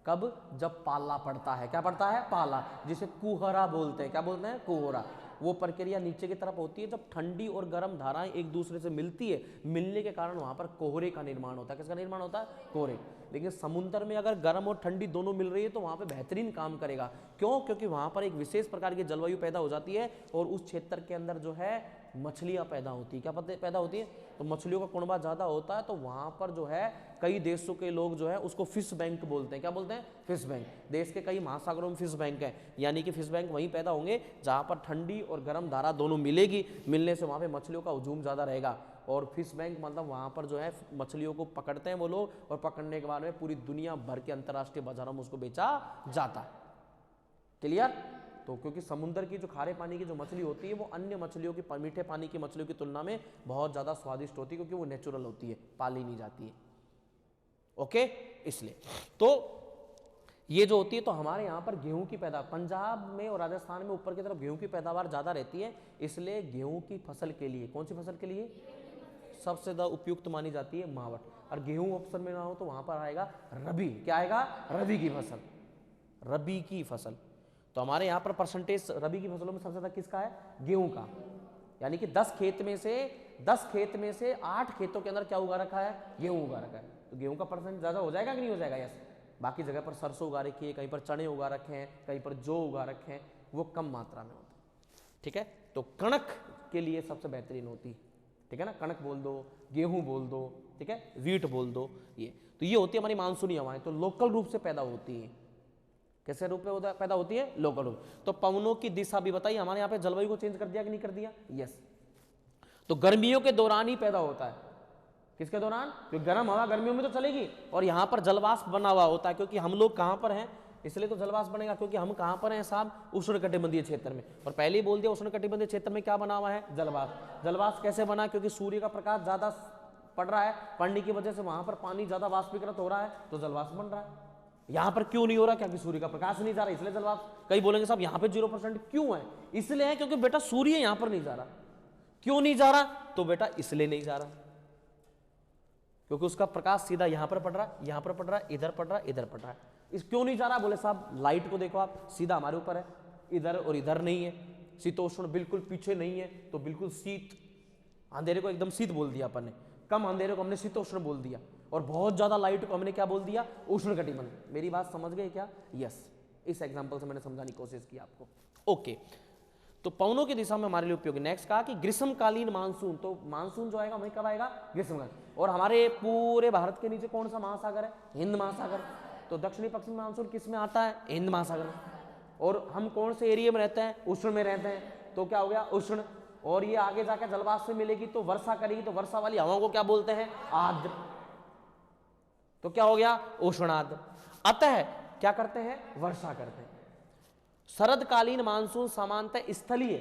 कब? जब पाला पड़ता है। क्या पड़ता है? पाला, जिसे कुहरा बोलते हैं। क्या बोलते हैं? कुहरा। वो प्रक्रिया नीचे की तरफ होती है जब ठंडी और गर्म धाराएं एक दूसरे से मिलती है, मिलने के कारण वहां पर कोहरे का निर्माण होता है। किसका निर्माण होता है? कोहरे। लेकिन समुद्र में अगर गर्म और ठंडी दोनों मिल रही है तो वहां पे बेहतरीन काम करेगा। क्यों? क्योंकि वहां पर एक विशेष प्रकार की जलवायु पैदा हो जाती है और उस क्षेत्र के अंदर जो है मछलियां पैदा होती है। क्या पैदा होती है? तो मछलियों का कुनबा ज्यादा होता है, तो वहां पर जो है कई देशों के लोग जो है उसको फिश बैंक बोलते हैं। क्या बोलते हैं? Fish bank. देश के कई महासागरों में फिश बैंक है, यानी कि फिश बैंक वहीं पैदा होंगे जहां पर ठंडी और गर्म धारा दोनों मिलेगी। मिलने से वहां पे मछलियों का हुजूम ज्यादा रहेगा। और फिश बैंक मतलब वहां पर जो है मछलियों को पकड़ते हैं वो लोग, और पकड़ने के बाद में पूरी दुनिया भर के अंतर्राष्ट्रीय बाजारों में उसको बेचा जाता है। क्लियर? तो क्योंकि समुद्र की जो खारे पानी की जो मछली होती है वो अन्य मछलियों की, मीठे पानी की मछलियों की तुलना में बहुत ज़्यादा स्वादिष्ट होती है, क्योंकि वो नेचुरल होती है, पाली नहीं जाती है। ओके, इसलिए तो ये जो होती है, तो हमारे यहाँ पर गेहूं की पैदावार पंजाब में और राजस्थान में ऊपर की तरफ गेहूं की पैदावार ज़्यादा रहती है। इसलिए गेहूं की फसल के लिए, कौन सी फसल के लिए सबसे ज़्यादा उपयुक्त मानी जाती है? मावठ। और गेहूं ऑप्शन में ना हो तो वहां पर आएगा रबी। क्या आएगा? रबी की फसल। रबी की फसल। तो हमारे यहाँ पर परसेंटेज रबी की फसलों में सबसे ज़्यादा किसका है? गेहूं का। यानी कि 10 खेत में से 8 खेतों के अंदर क्या उगा रखा है? गेहूं उगा रखा है। तो गेहूं का परसेंट ज़्यादा हो जाएगा कि नहीं हो जाएगा? यस। बाकी जगह पर सरसों उगा रखी है, कहीं पर चने उगा रखे हैं, कहीं पर जौ उगा रखे हैं, वो कम मात्रा में होता है। ठीक है? तो कणक के लिए सबसे बेहतरीन होती है। ठीक है ना? कणक बोल दो, गेहूं बोल दो, ठीक है, वीट बोल दो। ये तो ये होती है हमारी मानसूनी हवाएं, तो लोकल रूप से पैदा होती है। कैसे रूप में पैदा होती है? लोकल रूप। तो पवनों की दिशा भी बताइए, हमारे यहाँ पे जलवायु को चेंज कर दिया कि नहीं कर दिया? यस। तो गर्मियों के दौरान ही पैदा होता है। किसके दौरान? क्योंकि गर्म हवा गर्मियों में तो चलेगी, और यहाँ पर जलवाष्प बना हुआ होता है, क्योंकि हम लोग कहाँ पर हैं, इसलिए तो जलवाष्प बनेगा, क्योंकि हम कहाँ पर हैं साहब? उष्णकटिबंधीय क्षेत्र में। और पहले ही बोल दिया उष्णकटिबंधीय क्षेत्र में क्या बना हुआ है? जलवाष्प। जलवाष्प कैसे बना? क्योंकि सूर्य का प्रकाश ज्यादा पड़ रहा है, पड़ने की वजह से वहां पर पानी ज्यादा वाष्पीकृत हो रहा है, तो जलवाष्प बन रहा है। यहाँ पर क्यों नहीं हो रहा? क्योंकि सूर्य का प्रकाश नहीं जा रहा, इसलिए जलवाष्प। कई बोलेंगे साहब यहाँ पे 0% क्यों है? इसलिए है क्योंकि बेटा सूर्य यहाँ पर नहीं जा रहा। क्यों नहीं जा रहा? तो बेटा इसलिए नहीं जा रहा क्योंकि उसका प्रकाश सीधा यहाँ पर पड़ रहा है, यहाँ पर पड़ रहा है, इधर पड़ रहा है, इधर पड़ रहा है। इस क्यों नहीं जा रहा? बोले साहब लाइट को देखो आप, सीधा हमारे ऊपर है, इधर और इधर नहीं है। शीतोष्ण बिल्कुल पीछे नहीं है, तो बिल्कुल शीत। अंधेरे को एकदम शीत बोल दिया अपन ने, कम अंधेरे को हमने शीतोष्ण बोल दिया, और बहुत ज्यादा लाइट को हमने क्या बोल दिया? उष्णकटिबंध। मेरी बात समझ गए क्या? यस। इस एग्जांपल से मैंने समझाने की कोशिश की आपको। ओके, तो पवनों की दिशा में हमारे लिए उपयोगी। नेक्स्ट कहा कि ग्रीष्मकालीन मानसून। तो मानसून जो आएगा वही कब आएगा? ग्रीष्मकालीन। और हमारे पूरे भारत के नीचे कौन सा महासागर है? हिंद महासागर। तो दक्षिणी पश्चिमी मानसून किस में आता है? हिंद महासागर में। और हम कौन से एरिया में रहते हैं? उष्ण में रहते हैं, तो क्या हो गया? उष्ण। और ये आगे जाकर जलवाष्प से मिलेगी तो वर्षा करेगी, तो वर्षा वाली हवाओं को क्या बोलते हैं? आर्द्र। तो क्या हो गया? उष्णार्द्र। अतः क्या करते हैं? वर्षा करते हैं। शरदकालीन मानसून सामान्यतः स्थलीय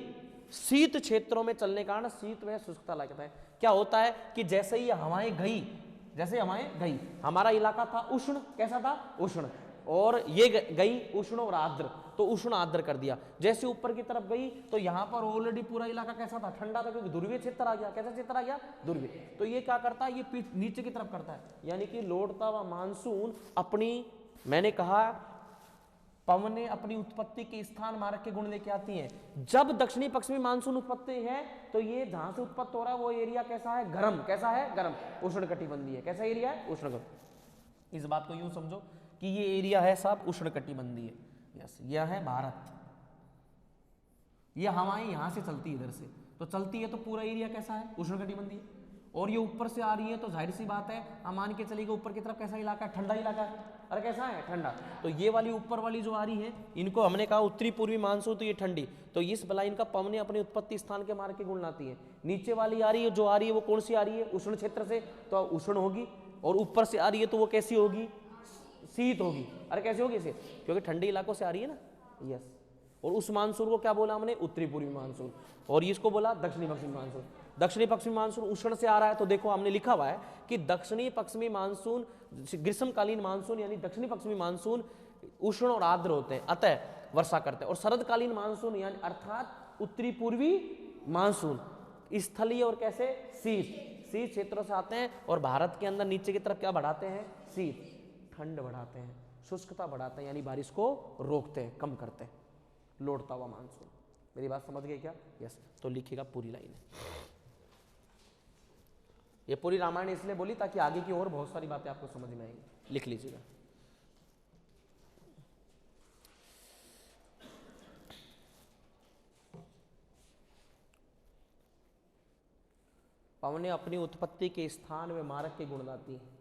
शीत क्षेत्रों में चलने के कारण शीत व शुष्कता लगता है। क्या होता है कि जैसे ही हवाएं गई, हमारा इलाका था उष्ण। कैसा था? उष्ण। और ये गई उष्ण और आर्द्र, तो उष्ण आर्द्र कर दिया। जैसे ऊपर की तरफ गई तो यहाँ पर ऑलरेडी पूरा इलाका कैसा था? ठंडा था, क्योंकि ध्रुवीय क्षेत्र आ गया। कैसा क्षेत्र आ गया? ध्रुवीय। तो ये क्या करता है? ये नीचे की तरफ करता है, यानी कि लौटता हुआ मानसून अपनी, मैंने कहा पवनें अपनी उत्पत्ति के स्थान मार्ग के गुण लेके आती हैं। जब दक्षिणी पश्चिमी मानसून उत्पत्ति है तो ये जहां से उत्पत्ति हो रहा है वो एरिया कैसा है? गर्म। कैसा है? गर्म। उष्णकटिबंधीय है। कैसा एरिया है? उष्णकटिबंधीय। इस बात को यूं समझो कि ये एरिया है साहब उष्णकटिबंधीय। यस, यह है भारत। ये हवाएं यहां से चलती है, इधर से तो चलती है, तो पूरा एरिया कैसा है? उष्णकटिबंधीय। और ये ऊपर से आ रही है तो जाहिर सी बात है, हम मान के चलिए ऊपर की तरफ कैसा इलाका है? ठंडा इलाका है। अरे कैसा है? ठंडा। तो ये वाली ऊपर वाली जो आ रही है, इनको हमने कहा उत्तरी पूर्वी मानसून, तो ये ठंडी। तो इस बला इनका पवने अपने उत्पत्ति स्थान के मार्ग के गुण लाती है। नीचे वाली आ रही है, जो आ रही है वो कौन सी आ रही है? उष्ण क्षेत्र से, तो उष्ण होगी। और ऊपर से आ रही है तो वो कैसी होगी, शीत होगी। अरे कैसे होगी शीत, क्योंकि ठंडी इलाकों से आ रही है ना, यस। और उस मानसून को क्या बोला हमने, उत्तरी पूर्वी मानसून, और इसको बोला दक्षिणी पश्चिमी मानसून। दक्षिणी पश्चिमी मानसून उष्ण से आ रहा है, तो देखो हमने लिखा हुआ है कि दक्षिणी पश्चिमी मानसून, ग्रीष्मकालीन मानसून यानी दक्षिणी पश्चिमी मानसून उष्ण और आर्द्र होते हैं, अतः वर्षा करते हैं। और शरदकालीन मानसून यानी अर्थात उत्तरी पूर्वी मानसून स्थलीय और कैसे, शीत क्षेत्रों से आते हैं, और भारत के अंदर नीचे की तरफ क्या बढ़ाते हैं, शीत, ठंड बढ़ाते हैं, शुष्कता बढ़ाते हैं, यानी बारिश को रोकते हैं, कम करते हैं, लौटता हुआ मानसून। मेरी बात समझ गए क्या, यस। तो लिखिएगा पूरी लाइन है। ये पूरी रामायण इसलिए बोली ताकि आगे की और बहुत सारी बातें आपको समझ में आएंगी, लिख लीजिएगा। पवने अपनी उत्पत्ति के स्थान में मारक के गुण गाती है।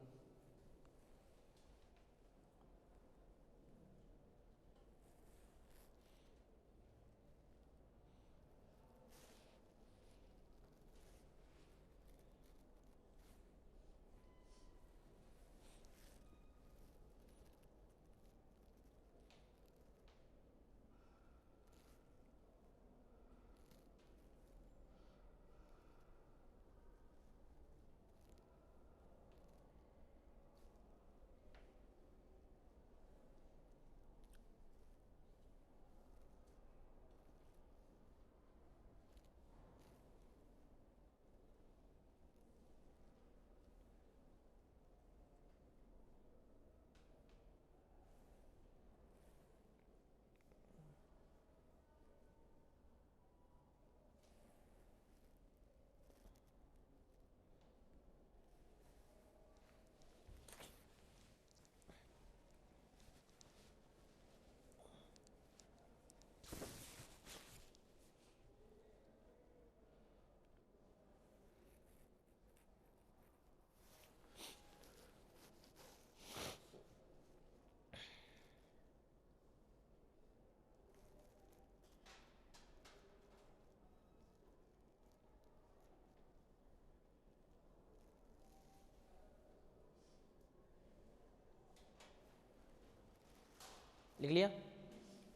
लिख लिया,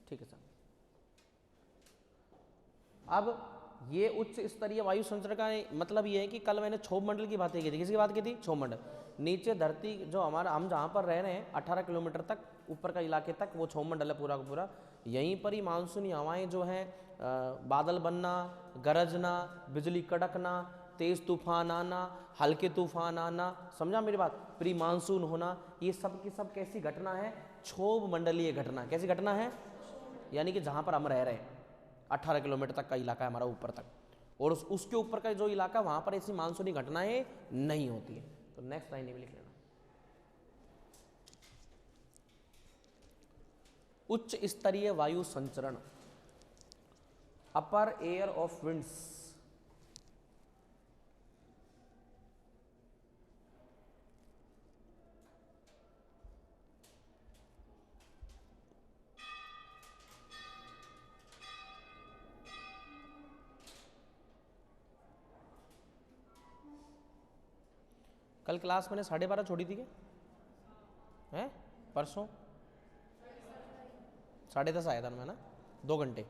ठीक है सर। अब ये उच्च स्तरीय वायु संचरण का मतलब ये है कि कल मैंने क्षोभ मंडल की बातें की थी, किसकी बात की थी, क्षोभ मंडल। नीचे धरती जो हमारा, हम जहाँ पर रह रहे हैं 18 किलोमीटर तक ऊपर का इलाके तक वो क्षोभ मंडल है पूरा का पूरा। यहीं पर ही मानसूनी हवाएं जो हैं, बादल बनना, गरजना, बिजली कड़कना, तेज तूफान आना, हल्के तूफान आना, समझा मेरी बात, प्री मानसून होना, ये सब की सब कैसी घटना है, क्षोभ मंडलीय घटना। कैसी घटना है, यानी कि जहाँ पर हम रह रहे हैं 18 किलोमीटर तक का इलाका है हमारा ऊपर तक, और उसके ऊपर का जो इलाका, वहाँ पर ऐसी मानसूनी घटनाएं नहीं होती है। तो नेक्स्ट लाइन में लिख लेना, उच्च स्तरीय वायु संचरण, अपर एयर ऑफ विंड्स, कल क्लास मैंने 12:30 छोड़ी थी क्या, है परसों 10:30 आया था मैं ना, 2 घंटे।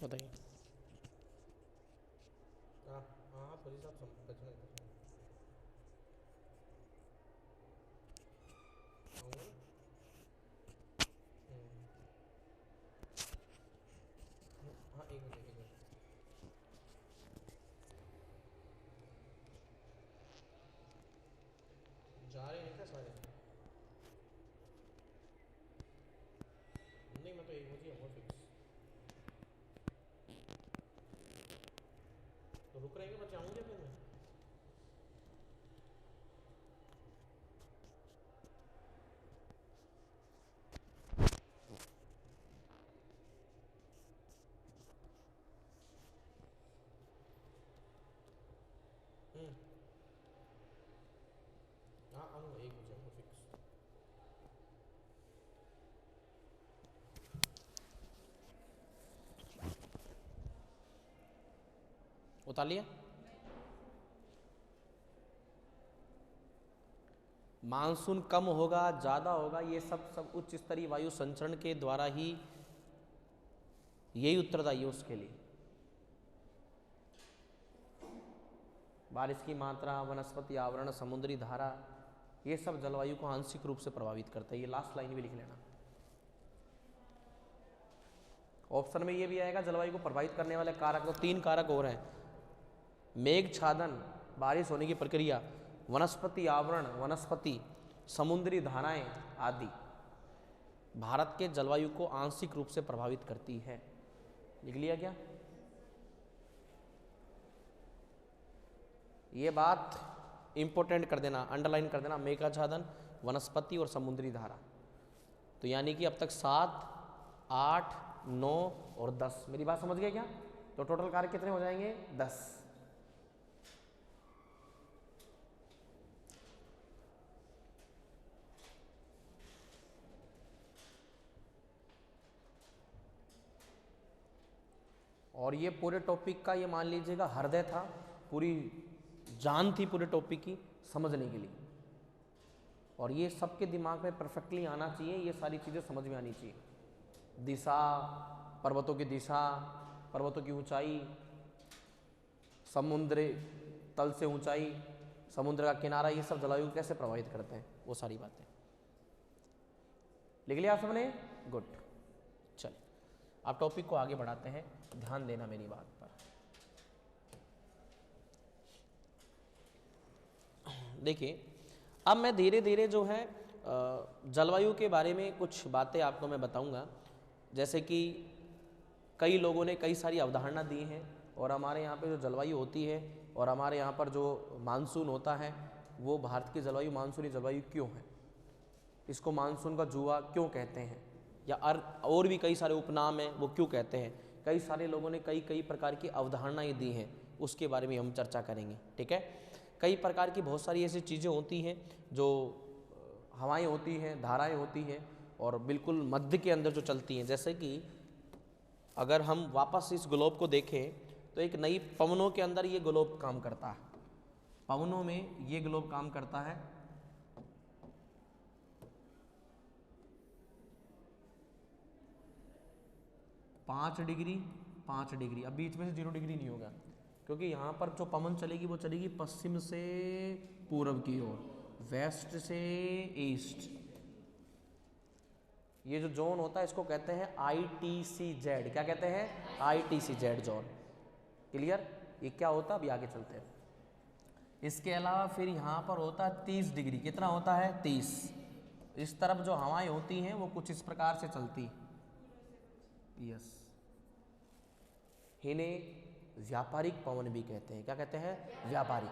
बताइए। हाँ हाँ फौजी साहब बचना है। हाँ एक मिनट एक मिनट। जा रहे हैं क्या सारे? नहीं मैं तो 1 बजे आऊँगा फिक्स। तो रुक रहेंगे बच्चे, आऊँगे फिर मैं। हाँ आऊँगा 1 बजे आऊँगा फिक्स। उतार लिया। मानसून कम होगा ज़्यादा होगा, ये सब उच्च स्तरीय वायु संचरण के द्वारा ही, यही उत्तरदायी है उसके लिए। बारिश की मात्रा, वनस्पति आवरण, समुद्री धारा, ये सब जलवायु को आंशिक रूप से प्रभावित करता है। ये लास्ट लाइन भी लिख लेना। ऑप्शन में ये भी आएगा जलवायु को प्रभावित करने वाले कारक, तो 3 कारक और हैं। मेघछादन, बारिश होने की प्रक्रिया, वनस्पति आवरण, वनस्पति, समुद्री धाराएं आदि भारत के जलवायु को आंशिक रूप से प्रभावित करती है। लिख लिया क्या? ये बात इंपॉर्टेंट कर देना, अंडरलाइन कर देना, मेघाच्छादन, वनस्पति और समुद्री धारा। तो यानी कि अब तक 7, 8, 9 और 10। मेरी बात समझ गए क्या? तो टोटल कार्य कितने हो जाएंगे? 10। और ये पूरे टॉपिक का, ये मान लीजिएगा हृदय था, पूरी जान थी पूरे टॉपिक की समझने के लिए। और ये सबके दिमाग में परफेक्टली आना चाहिए, ये सारी चीज़ें समझ में आनी चाहिए। दिशा, पर्वतों की दिशा, पर्वतों की ऊंचाई, समुद्र तल से ऊंचाई, समुद्र का किनारा, ये सब जलवायु को कैसे प्रभावित करते हैं, वो सारी बातें लिख लिया आप सबने? गुड। चलिए आप टॉपिक को आगे बढ़ाते हैं, ध्यान देना मेरी बात पर। देखिए अब मैं धीरे धीरे जो है जलवायु के बारे में कुछ बातें आपको मैं बताऊंगा। जैसे कि कई लोगों ने कई सारी अवधारणा दी हैं, और हमारे यहाँ पे जो जलवायु होती है और हमारे यहाँ पर जो मानसून होता है, वो भारत की जलवायु मानसूनी जलवायु क्यों है, इसको मानसून का जुआ क्यों कहते हैं, या और भी कई सारे उपनाम हैं, वो क्यों कहते हैं। कई सारे लोगों ने कई कई प्रकार की अवधारणाएँ दी हैं, उसके बारे में हम चर्चा करेंगे। ठीक है, कई प्रकार की बहुत सारी ऐसी चीज़ें होती हैं जो हवाएं होती हैं, धाराएं होती हैं, और बिल्कुल मध्य के अंदर जो चलती हैं। जैसे कि अगर हम वापस इस ग्लोब को देखें तो एक नई पवनों के अंदर ये ग्लोब काम करता है, पवनों में ये ग्लोब काम करता है। पाँच डिग्री, अब बीच में से 0 डिग्री नहीं होगा, क्योंकि यहाँ पर जो पवन चलेगी वो चलेगी पश्चिम से पूर्व की ओर, वेस्ट से ईस्ट। ये जो जोन होता है इसको कहते हैं ITCZ। क्या कहते हैं? ITCZ zone. क्लियर? ये क्या होता है अभी आगे चलते हैं। इसके अलावा फिर यहाँ पर होता है 30 डिग्री। कितना होता है? 30। इस तरफ जो हवाएं होती हैं वो कुछ इस प्रकार से चलती, यस, इन्हें व्यापारिक पवन भी कहते हैं। क्या कहते हैं? व्यापारिक।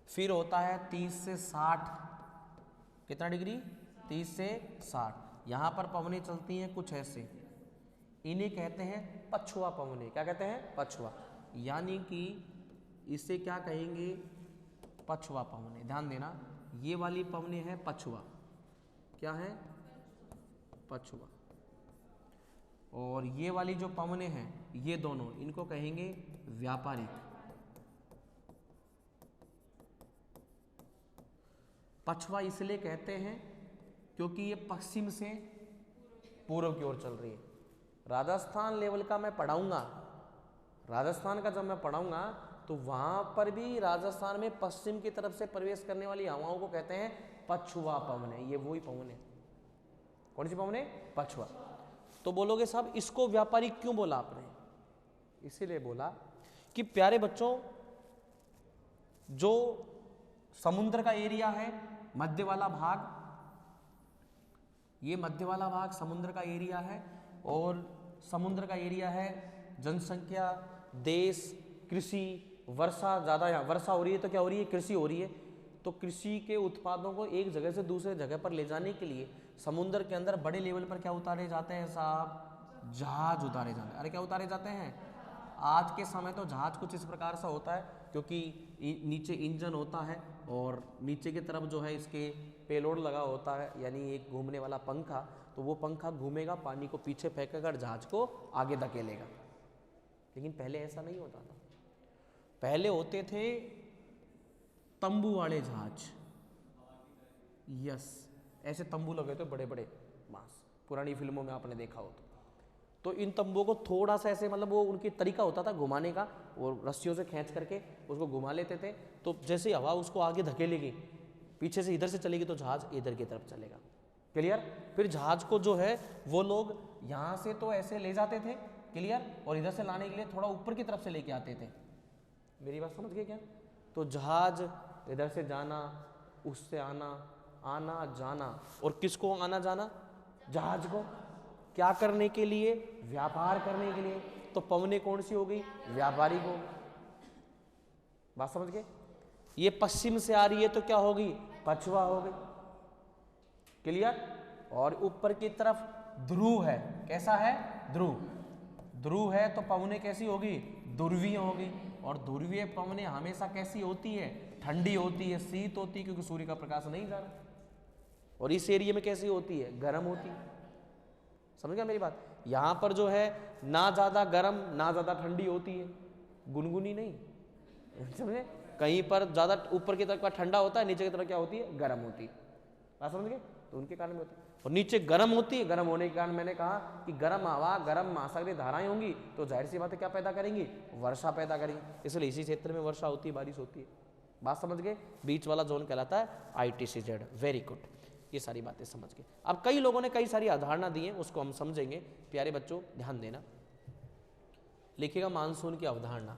फिर होता है 30 से 60। कितना डिग्री? 30 से 60। यहाँ पर पवनें चलती हैं कुछ ऐसे, इन्हें कहते हैं पछुआ पवनें। क्या कहते हैं? पछुआ। यानी कि इसे क्या कहेंगे? पछुआ पवनें। ध्यान देना, ये वाली पवनें हैं पछुआ। क्या है? पछुआ। और ये वाली जो पवनें हैं, ये दोनों, इनको कहेंगे व्यापारिक। पछुआ इसलिए कहते हैं क्योंकि ये पश्चिम से पूर्व की ओर चल रही है। राजस्थान लेवल का मैं पढ़ाऊंगा, राजस्थान का जब मैं पढ़ाऊंगा तो वहां पर भी राजस्थान में पश्चिम की तरफ से प्रवेश करने वाली हवाओं को कहते हैं पछुआ पवने। ये वही पवन है। कौन सी पवन है? पछुआ। तो बोलोगे साहब इसको व्यापारिक क्यों बोला आपने? इसीलिए बोला कि प्यारे बच्चों, जो समुद्र का एरिया है, मध्य वाला भाग, ये मध्य वाला भाग समुद्र का एरिया है, और समुद्र का एरिया है जनसंख्या, देश, कृषि, वर्षा ज़्यादा, यहाँ वर्षा हो रही है तो क्या हो रही है? कृषि हो रही है। तो कृषि के उत्पादों को एक जगह से दूसरे जगह पर ले जाने के लिए समुद्र के अंदर बड़े लेवल पर क्या उतारे जाते हैं साहब? जहाज उतारे जाते हैं। अरे क्या उतारे जाते हैं? आज के समय तो जहाज कुछ इस प्रकार से होता है, क्योंकि नीचे इंजन होता है और नीचे की तरफ जो है इसके पेलोड लगा होता है, यानी एक घूमने वाला पंखा। तो वो पंखा घूमेगा, पानी को पीछे फेंकेगा, जहाज को आगे धकेलेगा। लेकिन पहले ऐसा नहीं होता था। पहले होते थे तंबू वाले जहाज। यस, ऐसे तंबू लगे थे बड़े बड़े बांस, पुरानी फिल्मों में आपने देखा हो तो इन तंबुओं को थोड़ा सा ऐसे, मतलब वो उनकी तरीका होता था घुमाने का, और रस्सियों से खींच करके उसको घुमा लेते थे। तो जैसे हवा उसको आगे धकेलेगी, पीछे से इधर से चलेगी तो जहाज इधर की तरफ चलेगा। क्लियर? फिर जहाज को जो है वो लोग यहाँ से तो ऐसे ले जाते थे, क्लियर, और इधर से लाने के लिए थोड़ा ऊपर की तरफ से लेके आते थे। मेरी बात समझ गए क्या? तो जहाज इधर से जाना, उससे आना, आना जाना, और किसको आना जाना? जहाज को। क्या करने के लिए? व्यापार करने के लिए। तो पवने कौन सी हो गई? व्यापारिक हो गई। बात समझ गए? ये पश्चिम से आ रही है तो क्या होगी? पछुआ हो गई। क्लियर? और ऊपर की तरफ ध्रुव है। कैसा है? ध्रुव। ध्रुव है तो पवने कैसी होगी? ध्रुवीय होगी। और ध्रुवीय पवने हमेशा कैसी होती है? ठंडी होती है, शीत होती है, क्योंकि सूर्य का प्रकाश नहीं जा रहा। और इस एरिया में कैसी होती है? गर्म होती है। समझ गया मेरी बात? यहां पर जो है ना ज्यादा गर्म ना ज्यादा ठंडी होती है, गुनगुनी नहीं। समझे? कहीं पर ज्यादा ऊपर की तरफ का ठंडा होता है, नीचे की तरफ क्या होती है? गर्म होती है। बात समझ गए? तो उनके कारण में होता है। और नीचे गर्म होती है, गर्म होने के कारण मैंने कहा कि गर्म हवा, गर्म महासागरीय धाराएं होंगी तो जाहिर सी बात है क्या पैदा करेंगी? वर्षा पैदा करेंगी। इसलिए इसी क्षेत्र में वर्षा होती है, बारिश होती है। बात समझ गए? बीच वाला जोन कहलाता है ITCZ। वेरी गुड, ये सारी बातें समझ गए। अब कई लोगों ने कई सारी अवधारणा दी है, उसको हम समझेंगे। प्यारे बच्चों ध्यान देना, लिखिएगा मानसून की अवधारणा।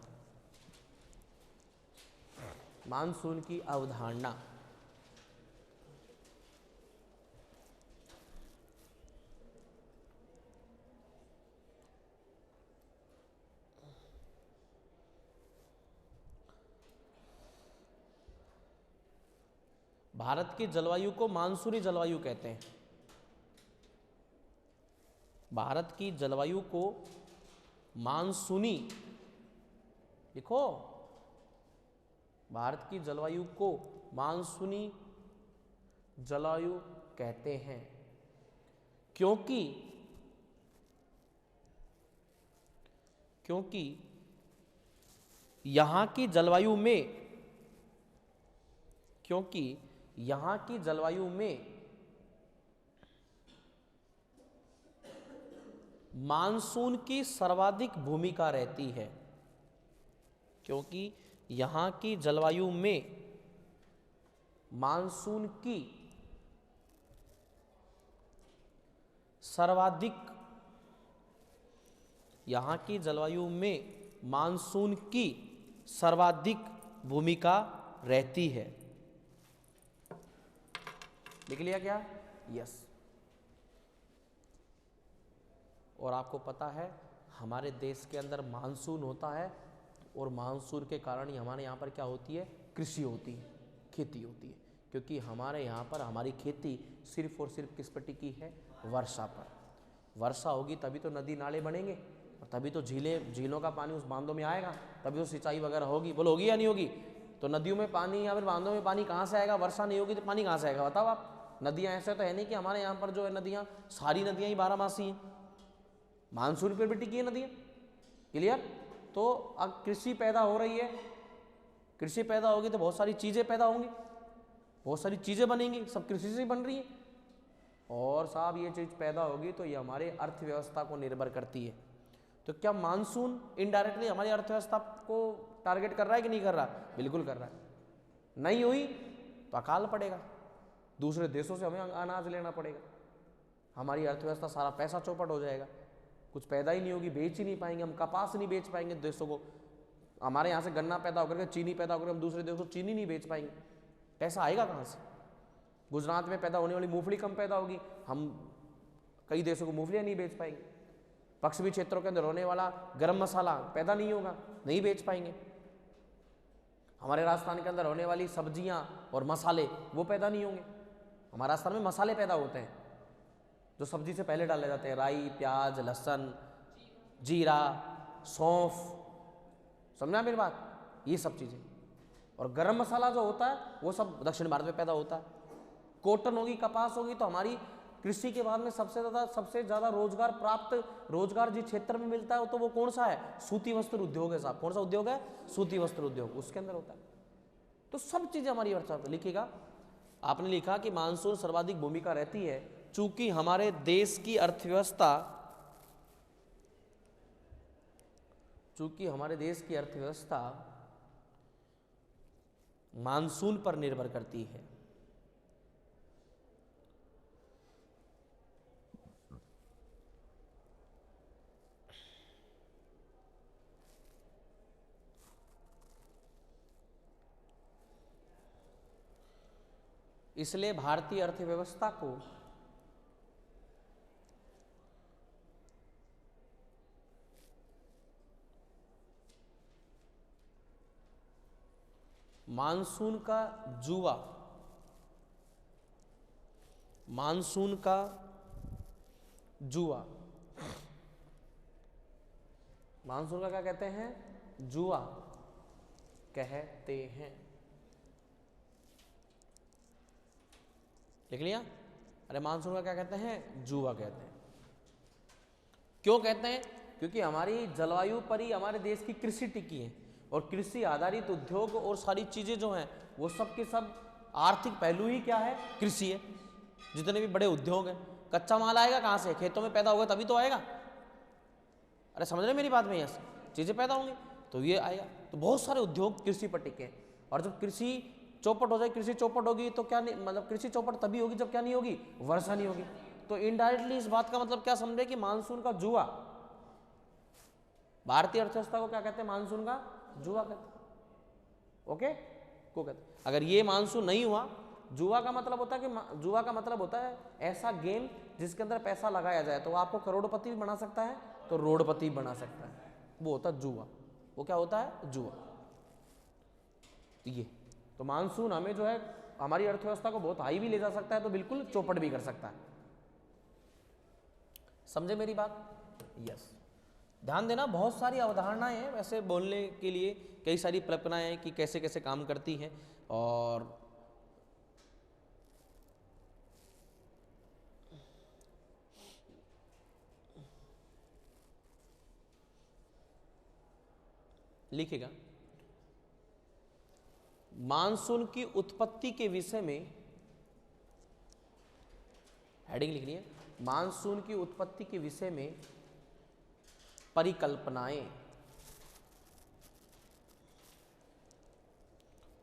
मानसून की अवधारणा। भारत की जलवायु को मानसूनी जलवायु कहते हैं। भारत की जलवायु को मानसूनी, देखो, भारत की जलवायु को मानसूनी जलवायु कहते हैं, क्योंकि यहां की जलवायु में मानसून की सर्वाधिक भूमिका रहती है। क्योंकि यहां की जलवायु में मानसून की सर्वाधिक, यहां की जलवायु में मानसून की सर्वाधिक भूमिका रहती है। लिख लिया क्या? यस। और आपको पता है हमारे देश के अंदर मानसून होता है, और मानसून के कारण ही हमारे यहाँ पर क्या होती है? कृषि होती है, खेती होती है। क्योंकि हमारे यहाँ पर हमारी खेती सिर्फ और सिर्फ किस पर टिकी है? वर्षा पर। वर्षा होगी तभी तो नदी नाले बनेंगे, और तभी तो झीलों का पानी उस बांधों में आएगा, तभी तो सिंचाई वगैरह होगी। बोलो होगी या नहीं होगी? तो नदियों में पानी या फिर बांधों में पानी कहाँ से आएगा? वर्षा नहीं होगी तो पानी कहाँ से आएगा? बताओ आप। नदियाँ ऐसे तो है नहीं कि हमारे यहाँ पर जो है नदियाँ, सारी नदियाँ ही 12 हैं, मानसून पर भी टिकी है नदियाँ। क्लियर? तो अब कृषि पैदा हो रही है, कृषि पैदा होगी तो बहुत सारी चीज़ें पैदा होंगी, बहुत सारी चीज़ें बनेंगी, सब कृषि से ही बन रही है। और साहब ये चीज़ पैदा होगी तो ये हमारे अर्थव्यवस्था को निर्भर करती है। तो क्या मानसून इनडायरेक्टली हमारी अर्थव्यवस्था को टारगेट कर रहा है कि नहीं कर रहा? बिल्कुल कर रहा है। नहीं हुई तो अकाल पड़ेगा, दूसरे देशों से हमें अनाज लेना पड़ेगा, हमारी अर्थव्यवस्था सारा पैसा चौपट हो जाएगा, कुछ पैदा ही नहीं होगी, बेच ही नहीं पाएंगे, हम कपास नहीं बेच पाएंगे देशों को, हमारे यहाँ से गन्ना पैदा होकर के चीनी पैदा होकर हम दूसरे देशों को चीनी नहीं बेच पाएंगे, पैसा आएगा कहाँ से? गुजरात में पैदा होने वाली मूंगफली कम पैदा होगी, हम कई देशों को मूंगफलियाँ नहीं बेच पाएंगे। पश्चिमी क्षेत्रों के अंदर होने वाला गरम मसाला पैदा नहीं होगा, नहीं बेच पाएंगे। हमारे राजस्थान के अंदर होने वाली सब्जियां और मसाले वो पैदा नहीं होंगे। हमारे राजस्थान में मसाले पैदा होते हैं जो सब्जी से पहले डाले जाते हैं, राई, प्याज, लहसुन, जीरा, सौंफ, समझा मेरी बात? ये सब चीज़ें। और गरम मसाला जो होता है वो सब दक्षिण भारत में पैदा होता है। कॉटन होगी, कपास होगी, तो हमारी कृषि के बाद में सबसे ज़्यादा रोजगार प्राप्त रोजगार जिस क्षेत्र में मिलता है तो वो कौन सा है? सूती वस्त्र उद्योग है साहब। कौन सा उद्योग है? सूती वस्त्र उद्योग, उसके अंदर होता है। तो सब चीज़ें हमारी अर्थव्यवस्था। लिखिएगा, आपने लिखा कि मानसून सर्वाधिक भूमिका रहती है चूंकि हमारे देश की अर्थव्यवस्था मानसून पर निर्भर करती है। इसलिए भारतीय अर्थव्यवस्था को मानसून का जुआ, मानसून का जुआ, मानसून का क्या कहते हैं? जुआ कहते हैं। लिख लिया? अरे मानसून का क्या कहते हैं? जुआ कहते हैं। क्यों कहते हैं? क्योंकि हमारी जलवायु पर ही हमारे देश की कृषि टिकी है, और कृषि आधारित उद्योग और सारी चीजें जो हैं वो सब के सब आर्थिक पहलू ही क्या है? कृषि है। जितने भी बड़े उद्योग हैं, कच्चा माल आएगा कहाँ से? खेतों में पैदा होगा तभी तो आएगा। अरे समझ रहे मेरी बात में? यहाँ से चीजें पैदा होंगी तो ये आएगा। तो बहुत सारे उद्योग कृषि पर टिके हैं। और जब कृषि चौपट हो जाए, कृषि चौपट होगी तो क्या नहीं, मतलब कृषि चौपट तभी होगी जब क्या नहीं होगी? वर्षा नहीं होगी। तो इनडायरेक्टली इस बात का मतलब क्या समझे कि मानसून का जुआ, भारतीय अर्थव्यवस्था को क्या कहते हैं? मानसून का जुआ कहते हैं। ओके, को कहते हैं। अगर ये मानसून नहीं हुआ, जुआ का मतलब होता है कि जुआ का मतलब होता है ऐसा गेम जिसके अंदर पैसा लगाया जाए तो वो आपको करोड़पति भी बना सकता है, तो रोडपति भी बना सकता है, वो होता है जुआ। वो क्या होता है? जुआ। ये तो मानसून हमें जो है हमारी अर्थव्यवस्था को बहुत हाई भी ले जा सकता है, तो बिल्कुल चौपट भी कर सकता है। समझे मेरी बात? यस। ध्यान देना, बहुत सारी अवधारणाएं हैं वैसे बोलने के लिए, कई सारी कल्पनाएं हैं कि कैसे कैसे काम करती हैं। और लिखेगा, मानसून की उत्पत्ति के विषय में हेडिंग लिखनी है, मानसून की उत्पत्ति के विषय में परिकल्पनाएं।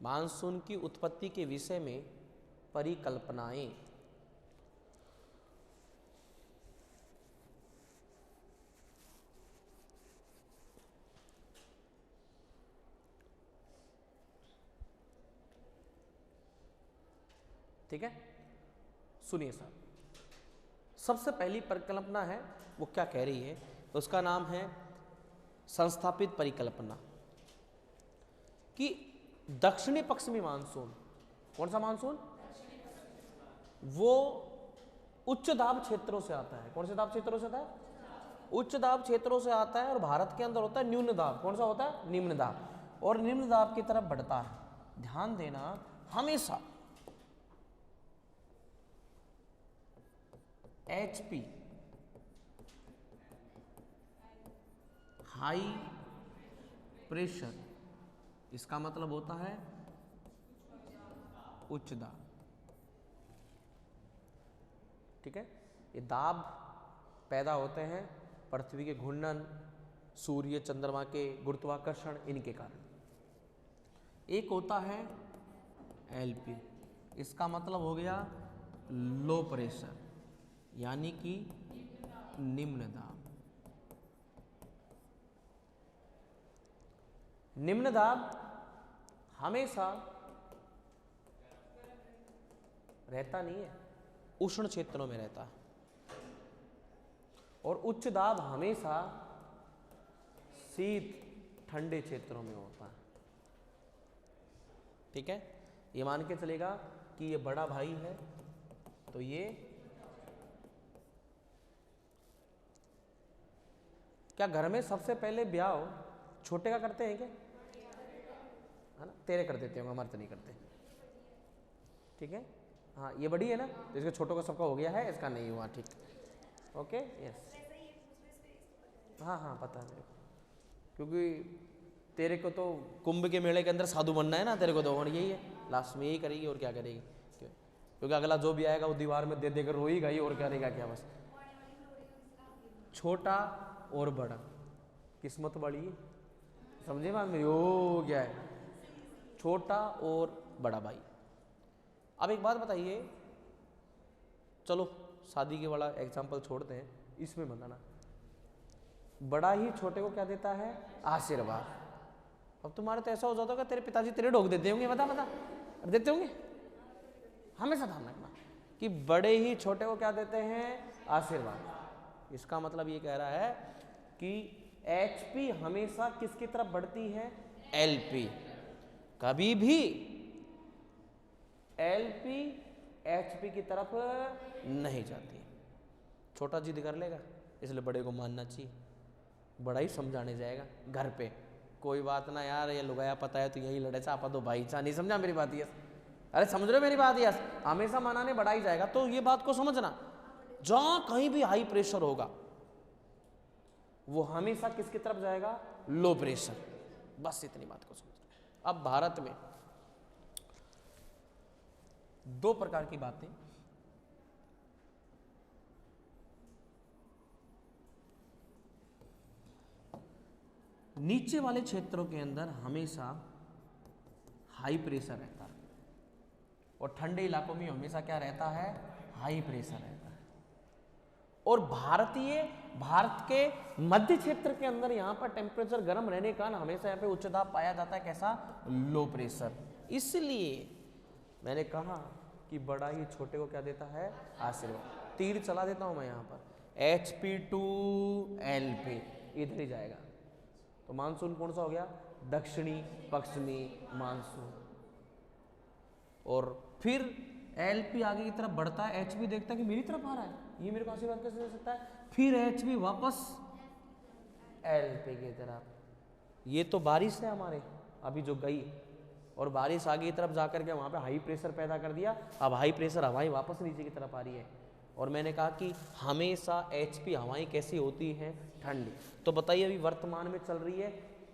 मानसून की उत्पत्ति के विषय में परिकल्पनाएं। ठीक है, सुनिए साहब। सबसे पहली परिकल्पना है वो क्या कह रही है, उसका नाम है संस्थापित परिकल्पना, कि दक्षिणी पश्चिमी मानसून, कौन सा मानसून? वो उच्च दाब क्षेत्रों से आता है। कौन से दाब क्षेत्रों से आता है? उच्च दाब क्षेत्रों से आता है। और भारत के अंदर होता है न्यून दाब। कौन सा होता है? निम्न दाब। और निम्न दाब की तरफ बढ़ता है। ध्यान देना, हमेशा HP हाई प्रेशर, इसका मतलब होता है उच्च दाब। ठीक है। ये दाब पैदा होते हैं पृथ्वी के घूर्णन, सूर्य चंद्रमा के गुरुत्वाकर्षण, इनके कारण। एक होता है एलपी, इसका मतलब हो गया लो प्रेशर, यानी कि निम्न दाब। निम्न दाब हमेशा रहता नहीं है, उष्ण क्षेत्रों में रहता है, और उच्च दाब हमेशा शीत ठंडे क्षेत्रों में होता है। ठीक है, ये मान के चलेगा कि ये बड़ा भाई है, तो ये क्या घर में सबसे पहले ब्याह हो छोटे का करते हैं क्या? है ना, तेरे कर देते होंगे, हमारे तो नहीं करते। ठीक है, हाँ ये बड़ी है ना, तो इसके छोटों का सबका हो गया है, इसका नहीं हुआ। ठीक, ओके, यस, हाँ हाँ पता है मेरे को, क्योंकि तेरे को तो कुंभ के मेले के अंदर साधु बनना है ना, तेरे को तो और यही है, लास्ट में यही करेगी और क्या करेगी, क्योंकि अगला जो भी आएगा वो दीवार में दे देकर रोएगा ही और करेगा क्या, बस। छोटा और बड़ा, किस्मत बड़ी है, समझे बात मेरी, हो गया है छोटा और बड़ा भाई। अब एक बात बताइए, चलो शादी के वाला एग्जाम्पल छोड़ते हैं, इसमें बताना, बड़ा ही छोटे को क्या देता है? आशीर्वाद। अब तुम्हारे तो ऐसा हो जाता होगा, तेरे पिताजी तेरे ढोक देते होंगे, बता देते होंगे, हमेशा ध्यान रखना कि बड़े ही छोटे को क्या देते हैं? आशीर्वाद। इसका मतलब ये कह रहा है कि एचपी हमेशा किसकी तरफ बढ़ती है? एलपी। कभी भी एलपी एचपी की तरफ नहीं जाती। छोटा जिद कर लेगा, इसलिए बड़े को मानना चाहिए, बड़ा ही समझाने जाएगा घर पे, कोई बात ना यार, ये लुगाया पता है तो यही लड़े चापा तो भाई चा, नहीं समझा मेरी बात? यस, अरे समझ रहे हो मेरी बात? यस, हमेशा मनाने बड़ा ही जाएगा। तो ये बात को समझना, जहां कहीं भी हाई प्रेशर होगा वो हमेशा किसकी तरफ जाएगा? Low pressure. बस इतनी बात को समझना। अब भारत में दो प्रकार की बातें, नीचे वाले क्षेत्रों के अंदर हमेशा हाई प्रेशर रहता है, और ठंडे इलाकों में हमेशा क्या रहता है? हाई प्रेशर रहता है। और भारत के मध्य क्षेत्र के अंदर यहाँ पर टेम्परेचर गर्म रहने का हमेशा यहाँ पे उच्च दाब पाया जाता है। कैसा? Low pressure. इसलिए मैंने कहा कि बड़ा ही छोटे को क्या देता है? आशीर्वाद। तीर चला देता हूं मैं यहाँ पर, HP to LP, इधर ही जाएगा। तो मानसून कौन सा हो गया? दक्षिणी पश्चिमी मानसून। और फिर LP आगे की तरफ बढ़ता है, HP देखता है कि मेरी तरफ आ रहा है, ये मेरे को आशीर्वाद कैसे दे सकता है? फिर HP वापस LP की तरफ। ये तो बारिश है हमारे अभी जो गई, और बारिश आगे की तरफ जाकर के वहाँ पे हाई प्रेशर पैदा कर दिया। अब हाई प्रेशर हवाएं वापस नीचे की तरफ आ रही है। और मैंने कहा कि हमेशा HP हवाएं कैसी होती हैं? ठंडी। तो बताइए अभी वर्तमान में चल रही है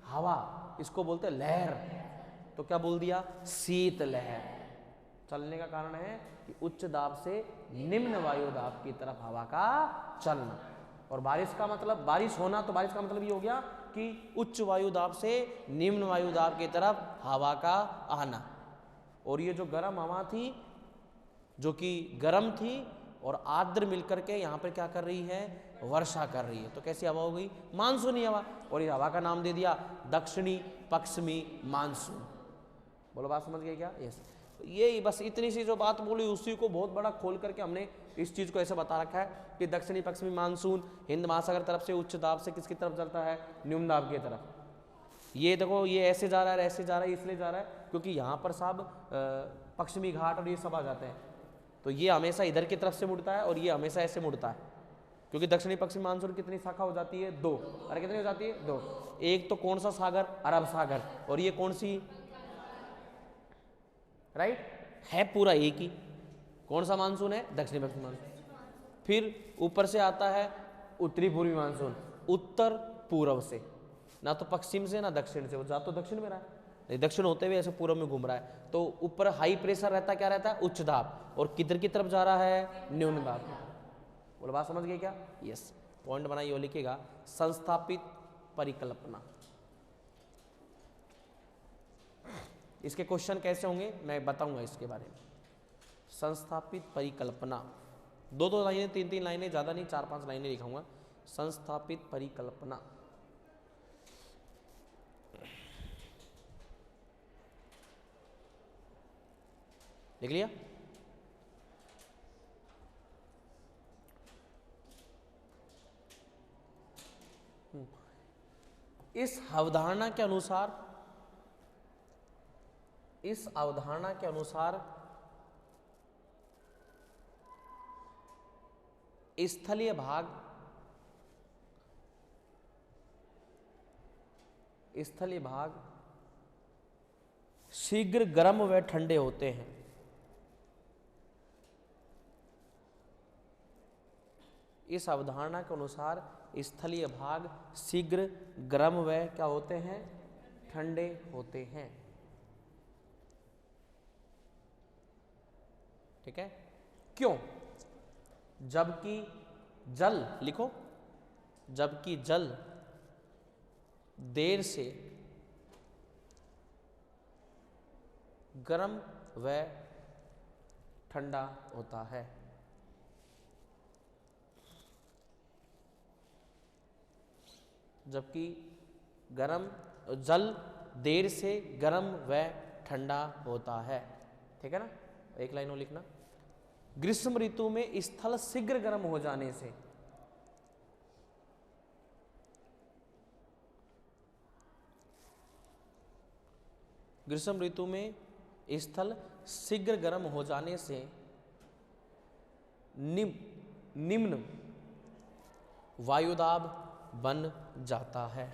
हवा, इसको बोलते हैं लहर, तो क्या बोल दिया? शीत लहर। चलने का कारण है कि उच्च दाब से निम्न वायु दाब की तरफ हवा का चलना। और बारिश का मतलब बारिश होना, तो बारिश का मतलब ये हो गया कि उच्च वायु दाब से निम्न वायु दाब की तरफ हवा का आना। और ये जो गर्म हवा थी, जो कि गर्म थी और आर्द्र मिलकर के यहाँ पर क्या कर रही है? वर्षा कर रही है। तो कैसी हवा हो गई? मानसूनी हवा। और इस हवा का नाम दे दिया दक्षिणी पश्चिमी मानसून। बोलो बात समझ गए क्या? यस। ये बस इतनी सी जो बात बोली उसी को बहुत बड़ा खोल करके हमने इस चीज़ को ऐसे बता रखा है कि दक्षिणी पश्चिमी मानसून हिंद महासागर तरफ से उच्च दाब से किसकी तरफ चलता है? निम्न दाब की तरफ। ये देखो, ये ऐसे जा रहा है, ऐसे जा रहा है, इसलिए जा रहा है क्योंकि यहाँ पर साहब पश्चिमी घाट और ये सब आ जाते हैं। तो ये हमेशा इधर की तरफ से मुड़ता है और ये हमेशा ऐसे मुड़ता है, क्योंकि दक्षिणी पश्चिमी मानसून कितनी शाखा हो जाती है? 2। अरे कितनी हो जाती है? 2। एक तो कौन सा सागर? अरब सागर। और ये कौन सी? राइट, है पूरा एक ही। कौन सा मानसून है? दक्षिणी पश्चिमी मानसून। फिर ऊपर से आता है उत्तरी पूर्वी मानसून, उत्तर पूर्व से, ना तो पश्चिम से ना दक्षिण से, वो जा तो दक्षिण में रहा है, नहीं दक्षिण होते हुए ऐसे पूर्व में घूम रहा है। तो ऊपर हाई प्रेशर रहता, क्या रहता है? उच्च दाब। और किधर की तरफ जा रहा है? निम्न दाब। बोलो बात समझ गए क्या? यस, पॉइंट बनाइए और लिखिएगा संस्थापित परिकल्पना। इसके क्वेश्चन कैसे होंगे मैं बताऊंगा इसके बारे में। संस्थापित परिकल्पना, 2-2 लाइनें, 3-3 लाइनें, ज़्यादा नहीं, 4-5 लाइनें लिखाऊंगा। संस्थापित परिकल्पना, लिख लिया? इस अवधारणा के अनुसार, इस अवधारणा के अनुसार स्थलीय भाग, स्थलीय भाग शीघ्र गर्म व ठंडे होते हैं। इस अवधारणा के अनुसार स्थलीय भाग शीघ्र गर्म व क्या होते हैं? ठंडे होते हैं। ठीक है, क्यों? जबकि जल, लिखो, जबकि जल देर से गर्म व ठंडा होता है। जबकि गर्म जल देर से गर्म व ठंडा होता है। ठीक है ना? एक लाइन और लिखना, ग्रीष्म ऋतु में स्थल शीघ्र गर्म हो जाने से, ग्रीष्म ऋतु में स्थल शीघ्र गर्म हो जाने से निम्न वायुदाब बन जाता है।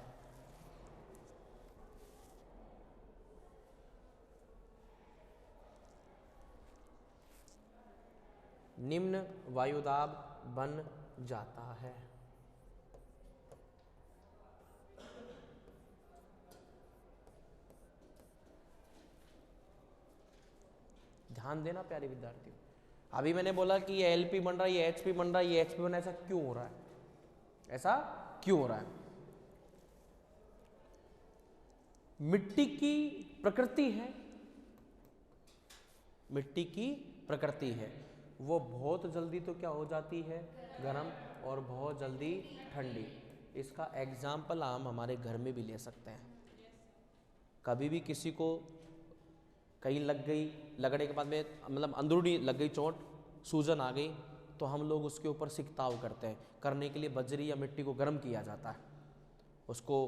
निम्न वायुदाब बन जाता है। ध्यान देना प्यारे विद्यार्थियों, अभी मैंने बोला कि ये एलपी बन रहा है, ये एचपी बन रहा है, ये एचपी बन रहा है, ऐसा क्यों हो रहा है? ऐसा क्यों हो रहा है? मिट्टी की प्रकृति है, मिट्टी की प्रकृति है, वो बहुत जल्दी तो क्या हो जाती है? गर्म, और बहुत जल्दी ठंडी। इसका एग्जाम्पल हम हमारे घर में भी ले सकते हैं। कभी भी किसी को कहीं लग गई, लगने के बाद में मतलब अंदरूनी लग गई चोट, सूजन आ गई, तो हम लोग उसके ऊपर सिकताव करते हैं। करने के लिए बजरी या मिट्टी को गर्म किया जाता है, उसको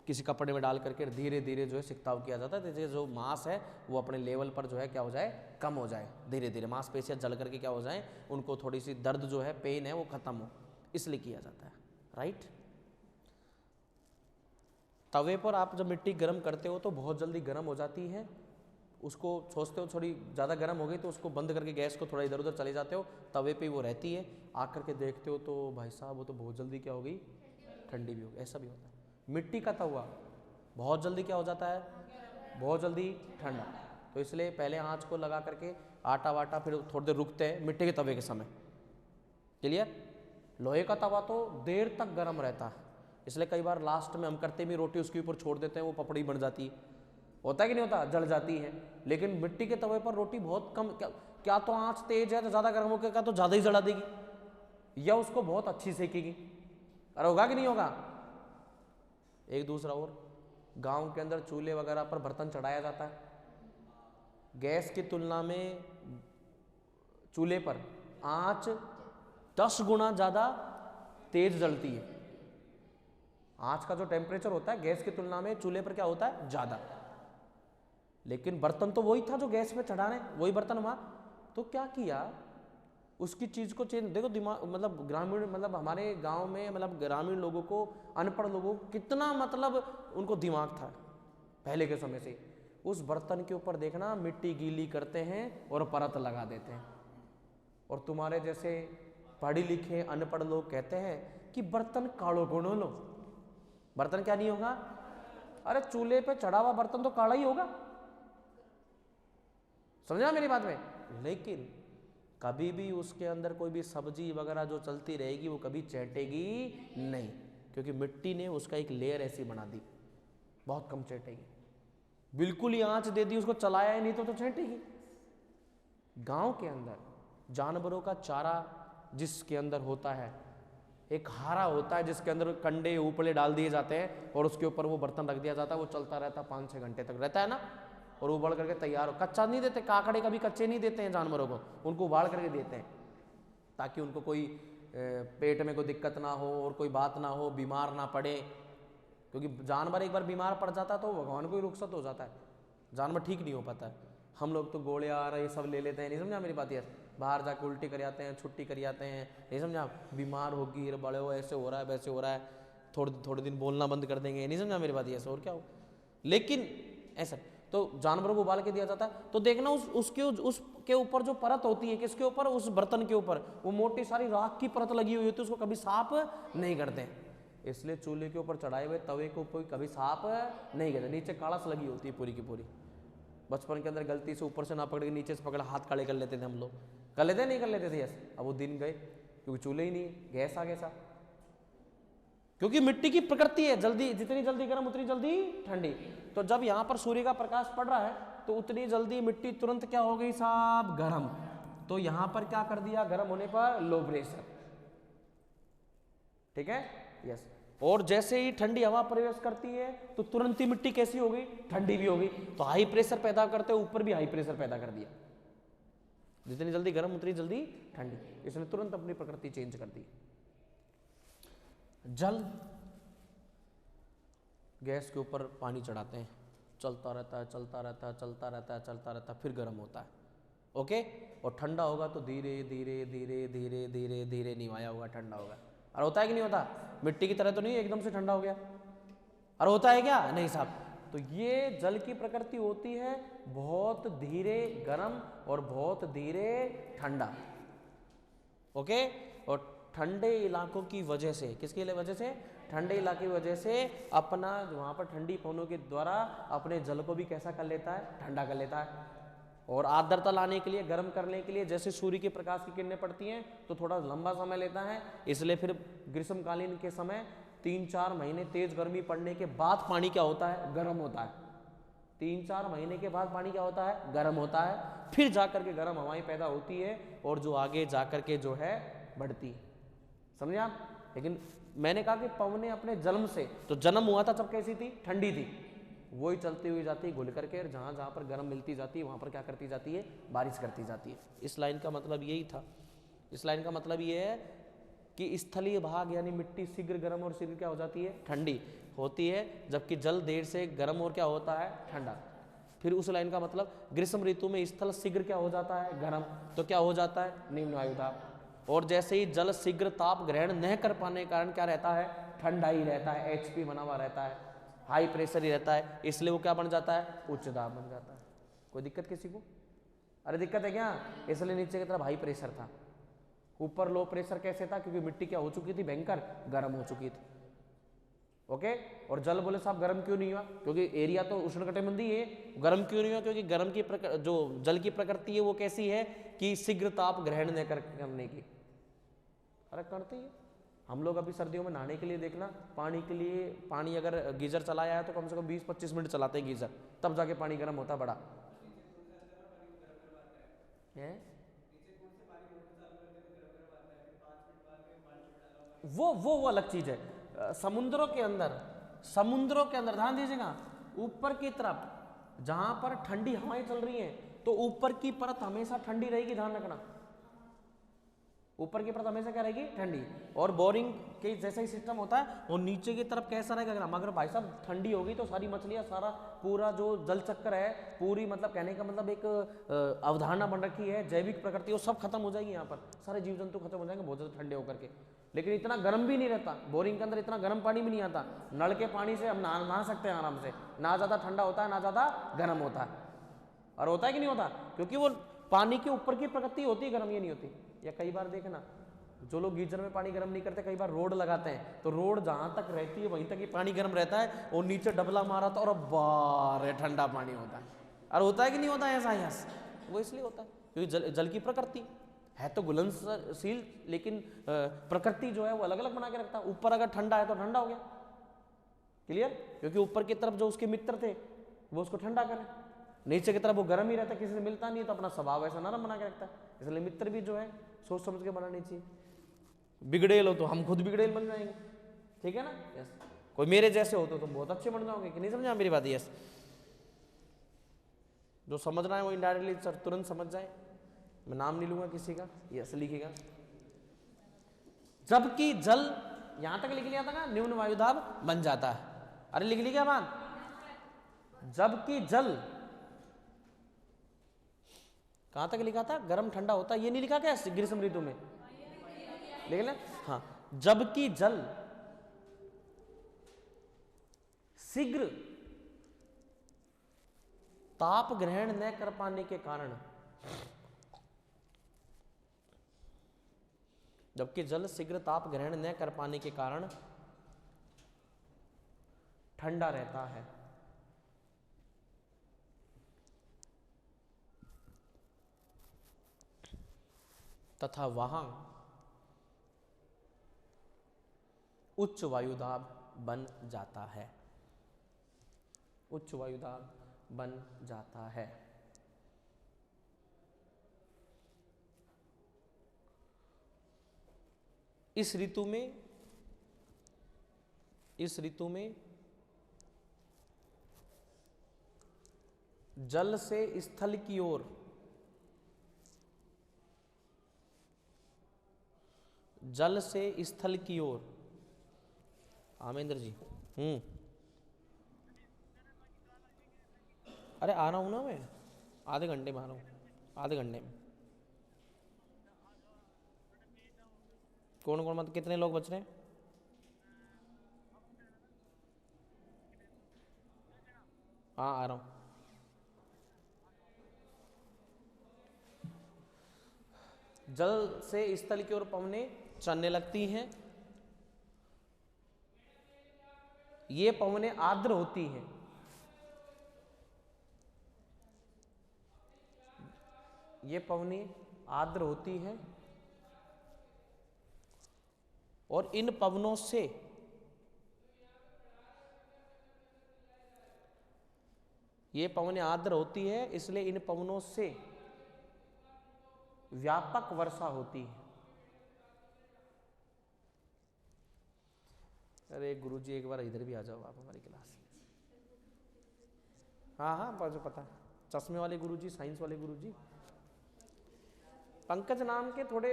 किसी कपड़े में डाल करके धीरे धीरे जो है सिकताव किया जाता है, जैसे जो मांस है वो अपने लेवल पर जो है क्या हो जाए? कम हो जाए, धीरे धीरे मांसपेशियां जल करके क्या हो जाए? उनको थोड़ी सी दर्द जो है, पेन है, वो खत्म हो, इसलिए किया जाता है। राइट? तवे पर आप जब मिट्टी गर्म करते हो तो बहुत जल्दी गर्म हो जाती है, उसको सोचते हो थोड़ी ज़्यादा गर्म हो गई तो उसको बंद करके गैस को थोड़ा इधर उधर चले जाते हो, तवे पे वो रहती है, आकर के देखते हो तो भाई साहब वो तो बहुत जल्दी क्या हो गई? ठंडी भी हो गई। ऐसा भी होता है। मिट्टी का तवा बहुत जल्दी क्या हो जाता है? बहुत जल्दी ठंडा। तो इसलिए पहले आँच को लगा करके आटा वाटा फिर थोड़ी देर रुकते हैं मिट्टी के तवे के समय। क्लियर? लोहे का तवा तो देर तक गर्म रहता है, इसलिए कई बार लास्ट में हम करते भी रोटी उसके ऊपर छोड़ देते हैं, वो पपड़ी बन जाती है, होता है कि नहीं होता? जल जाती है। लेकिन मिट्टी के तवे पर रोटी बहुत कम, क्या तो आंच तेज है तो ज़्यादा गर्म होकर क्या तो ज़्यादा ही जला देगी, या उसको बहुत अच्छी सेकेगी। अरे होगा कि नहीं होगा? एक दूसरा और, गांव के अंदर चूल्हे वगैरह पर बर्तन चढ़ाया जाता है, गैस की तुलना में चूल्हे पर आंच 10 गुना ज़्यादा तेज जलती है। आंच का जो टेम्परेचर होता है गैस की तुलना में चूल्हे पर क्या होता है? ज़्यादा। लेकिन बर्तन तो वही था जो गैस पे चढ़ाने, वही बर्तन हुआ। तो क्या किया, उसकी चीज़ को चेंज, देखो दिमाग, मतलब ग्रामीण, मतलब हमारे गांव में, मतलब ग्रामीण लोगों को, अनपढ़ लोगों को कितना मतलब उनको दिमाग था पहले के समय से। उस बर्तन के ऊपर देखना मिट्टी गीली करते हैं और परत लगा देते हैं। और तुम्हारे जैसे पढ़े लिखे अनपढ़ लोग कहते हैं कि बर्तन काढ़ो गुणो लो। बर्तन क्या नहीं होगा? अरे चूल्हे पे चढ़ा हुआ बर्तन तो काढ़ा ही होगा, समझा मेरी बात में? लेकिन कभी भी उसके अंदर कोई भी सब्जी वगैरह जो चलती रहेगी वो कभी चैटेगी नहीं, क्योंकि मिट्टी ने उसका एक लेयर ऐसी बना दी, बहुत कम चैटेगी। बिल्कुल ही आंच दे दी, उसको चलाया ही नहीं तो चैटेगी। गांव के अंदर जानवरों का चारा जिसके अंदर होता है, एक हारा होता है जिसके अंदर कंडे उपले डाल दिए जाते हैं और उसके ऊपर वो बर्तन रख दिया जाता है, वो चलता रहता है 5-6 घंटे तक रहता है ना, और उबाल करके तैयार हो। कच्चा नहीं देते, काकड़े कभी कच्चे नहीं देते हैं जानवरों को, उनको उबाल करके देते हैं ताकि उनको कोई पेट में कोई दिक्कत ना हो और कोई बात ना हो, बीमार ना पड़े, क्योंकि जानवर एक बार बीमार पड़ जाता है तो भगवान को ही रुखसत हो जाता है, जानवर ठीक नहीं हो पाता है। हम लोग तो गोले आ रहे ये सब ले लेते हैं, नहीं समझा मेरी बात यार, बाहर जाके उल्टी कर आते हैं, छुट्टी कर आते हैं, नहीं समझा, बीमार हो गिर बड़े हो, ऐसे हो रहा है वैसे हो रहा है, थोड़े दिन बोलना बंद कर देंगे, नहीं समझा मेरी बात, ऐसे और क्या हो। लेकिन ऐसा तो जानवरों को उबाल के दिया जाता है, तो देखना उसके ऊपर जो परत होती है, किसके ऊपर, उस बर्तन के ऊपर वो मोटी सारी राख की परत लगी हुई होती है, उसको कभी साफ नहीं करते हैं। इसलिए चूल्हे के ऊपर चढ़ाए हुए तवे को कभी साफ नहीं करते, नीचे काड़स लगी होती है पूरी की पूरी। बचपन के अंदर गलती से ऊपर से ना पकड़ के नीचे से पकड़ हाथ काले कर लेते थे हम लोग, कर लेते नहीं कर लेते थे यस। अब वो दिन गए क्योंकि चूल्हे ही नहीं, गैस आ गैसा, क्योंकि मिट्टी की प्रकृति है, जल्दी जितनी जल्दी गर्म उतनी जल्दी ठंडी। तो जब यहाँ पर सूर्य का प्रकाश पड़ रहा है तो उतनी जल्दी मिट्टी तुरंत क्या हो गई साहब, गर्म। तो यहाँ पर क्या कर दिया, गर्म होने पर लो प्रेशर, ठीक है यस। और जैसे ही ठंडी हवा प्रवेश करती है तो तुरंत ही मिट्टी कैसी हो गई, ठंडी भी हो गई। तो हाई प्रेशर पैदा करते ऊपर भी हाई प्रेशर पैदा कर दिया, जितनी जल्दी गर्म उतनी जल्दी ठंडी, इसने तुरंत अपनी प्रकृति चेंज कर दी। जल, गैस के ऊपर पानी चढ़ाते हैं, चलता रहता है चलता रहता है चलता रहता है चलता रहता है, फिर गर्म होता है, ओके। और ठंडा होगा तो धीरे धीरे धीरे धीरे धीरे धीरे निवाया होगा, ठंडा होगा। और होता है कि नहीं होता, मिट्टी की तरह तो नहीं एकदम से ठंडा हो गया, और होता है क्या, नहीं साहब। तो ये जल की प्रकृति होती है बहुत धीरे गर्म और बहुत धीरे ठंडा, ओके। और ठंडे इलाकों की वजह से, किसकी वजह से, ठंडे इलाके की वजह से अपना वहाँ पर ठंडी पवनों के द्वारा अपने जल को भी कैसा कर लेता है, ठंडा कर लेता है। और आर्द्रता लाने के लिए, गर्म करने के लिए, जैसे सूर्य के प्रकाश की किरणें पड़ती हैं तो थोड़ा लंबा समय लेता है, इसलिए फिर ग्रीष्मकालीन के समय 3-4 महीने तेज गर्मी पड़ने के बाद पानी क्या होता है, गर्म होता है। 3-4 महीने के बाद पानी क्या होता है, गर्म होता है, फिर जाकर के गर्म हवाएं पैदा होती है और जो आगे जाकर के जो है बढ़ती है, समझे आप। लेकिन मैंने कहा कि पवनें अपने जन्म से, तो जन्म हुआ था तब कैसी थी, ठंडी थी, वही चलती हुई जाती है घुल करके, जहाँ जहाँ पर गर्म मिलती जाती है वहाँ पर क्या करती जाती है, बारिश करती जाती है। इस लाइन का मतलब यही था, इस लाइन का मतलब ये है कि स्थलीय भाग यानी मिट्टी शीघ्र गर्म और शीघ्र क्या हो जाती है, ठंडी होती है, जबकि जल देर से गर्म और क्या होता है, ठंडा। फिर उस लाइन का मतलब ग्रीष्म ऋतु में स्थल शीघ्र क्या हो जाता है, गर्म, तो क्या हो जाता है, निम्न वायुदाब। और जैसे ही जल शीघ्र ताप ग्रहण न कर पाने के कारण क्या रहता है, ठंडा ही रहता है, HP बना हुआ रहता है, हाई प्रेशर ही रहता है, इसलिए वो क्या बन जाता है, उच्च दाब बन जाता है। कोई दिक्कत किसी को, अरे दिक्कत है क्या, इसलिए नीचे की तरफ हाई प्रेशर था, ऊपर लो प्रेशर कैसे था, क्योंकि मिट्टी क्या हो चुकी थी, भयंकर गर्म हो चुकी थी, ओके। और जल बोले साहब गर्म क्यों नहीं हुआ, क्योंकि एरिया तो उष्णकटिबंधीय है, गर्म क्यों नहीं हुआ, क्योंकि गर्म की जो जल की प्रकृति है वो कैसी है कि शीघ्र ताप ग्रहण न करने की, अरे करते ही। हम लोग अभी सर्दियों में नहाने के लिए देखना, पानी के लिए, पानी अगर गीजर चलाया है तो कम से कम 20-25 मिनट चलाते हैं गीजर, तब जाके पानी गर्म होता बड़ा है। वो अलग चीज है। समुद्रों के अंदर ध्यान दीजिएगा, ऊपर की तरफ जहां पर ठंडी हवाएं चल रही हैं तो ऊपर की परत हमेशा ठंडी रहेगी, ध्यान रखना, ऊपर की परत हमेशा क्या रहेगी, ठंडी। और बोरिंग के जैसा ही सिस्टम होता है, और नीचे की तरफ कैसा रहेगा, मगर भाई साहब ठंडी होगी तो सारी मछलियां, सारा पूरा जो जल चक्र है, पूरी मतलब कहने का मतलब एक अवधारणा बन रखी है, जैविक प्रकृति वो सब खत्म हो जाएगी, यहाँ पर सारे जीव जंतु खत्म हो जाएंगे बहुत ज्यादा ठंडे होकर के। लेकिन इतना गर्म भी नहीं रहता, बोरिंग के अंदर इतना गर्म पानी भी नहीं आता, नल के पानी से हम नहा सकते हैं आराम से, ना ज्यादा ठंडा होता है ना ज्यादा गर्म होता है। और होता है कि नहीं होता, क्योंकि वो पानी के ऊपर की प्रकृति होती है, गर्म ये नहीं होती। या कई बार देखना, जो लोग गीजर में पानी गर्म नहीं करते, कई बार रोड लगाते हैं तो रोड जहां तक रहती है वहीं तक ही पानी गर्म रहता है, और नीचे डबला मारा था और बारे ठंडा पानी होता है। और होता है कि नहीं होता है ऐसा, यस, वो इसलिए होता है क्योंकि जल की प्रकृति। है तो घुलनशील, लेकिन प्रकृति जो है वो अलग अलग बना के रखता है। ऊपर अगर ठंडा है तो ठंडा हो गया, क्लियर, क्योंकि ऊपर की तरफ जो उसके मित्र थे वो उसको ठंडा करें, नीचे की तरफ वो गर्म ही रहता है, किसी से मिलता नहीं है, तो अपना स्वभाव ऐसा नरम बना के रखता है। इसलिए मित्र भी जो है सोच समझ के बनानी चाहिए। बिगड़ेल हो तो हम खुद बिगड़ेल बन जाएंगे, ठीक है ना, यस। कोई मेरे जैसे हो तो तुम बहुत अच्छे बन जाओगे, कि नहीं समझा मेरी बात, यस। जो समझ रहा है वो इनडायरेक्टली तुरंत समझ जाए, मैं नाम नहीं लूंगा किसी का, यस लिखेगा। जबकि जल, यहां तक लिख लिया था ना, न्यून वायुदाब बन जाता है। अरे लिख ली क्या बात, जबकि जल, कहां तक लिखा था, गर्म ठंडा होता है, ये नहीं लिखा क्या ग्रीष्म ऋतु में, लिख ले, हाँ। जबकि जल शीघ्र ताप ग्रहण न कर पाने के कारण, जबकि जल शीघ्र ताप ग्रहण न कर पाने के कारण ठंडा रहता है, तथा वहां उच्च वायुदाब बन जाता है, उच्च वायुदाब बन जाता है। इस ऋतु में जल से स्थल की ओर, जल से स्थल की ओर, आमेंद्र जी, अरे आ रहा हूं ना मैं, आधे घंटे में आ रहा हूं, आधे घंटे में। कौन कौन, मतलब कितने लोग बच रहे हैं? हाँ आ रहा हूं। जल से स्थल की ओर पवनें चलने लगती हैं, ये पवनें आर्द्र होती हैं, ये पवनें आर्द्र होती हैं, और इन पवनों से ये पवनें आर्द्र होती है, इसलिए इन पवनों से व्यापक वर्षा होती है। अरे गुरुजी एक बार इधर भी आ जाओ आप हमारी क्लास। हाँ हाँ मुझे पता, चश्मे वाले गुरुजी, साइंस वाले गुरुजी, पंकज नाम के थोड़े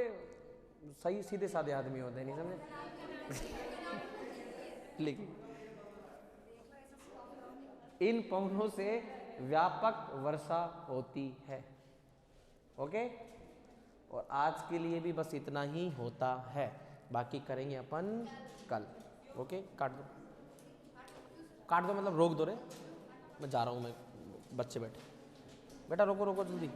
सही सीधे साधे आदमी होते हैं, नहीं समझे। लेकिन इन पवनों से व्यापक वर्षा होती है, ओके। और आज के लिए भी बस इतना ही होता है, बाकी करेंगे अपन कल, ओके। काट दो, काट दो मतलब रोक दो रे, मैं जा रहा हूँ, मैं बच्चे बैठे, बेटा रोको रोको जल्दी।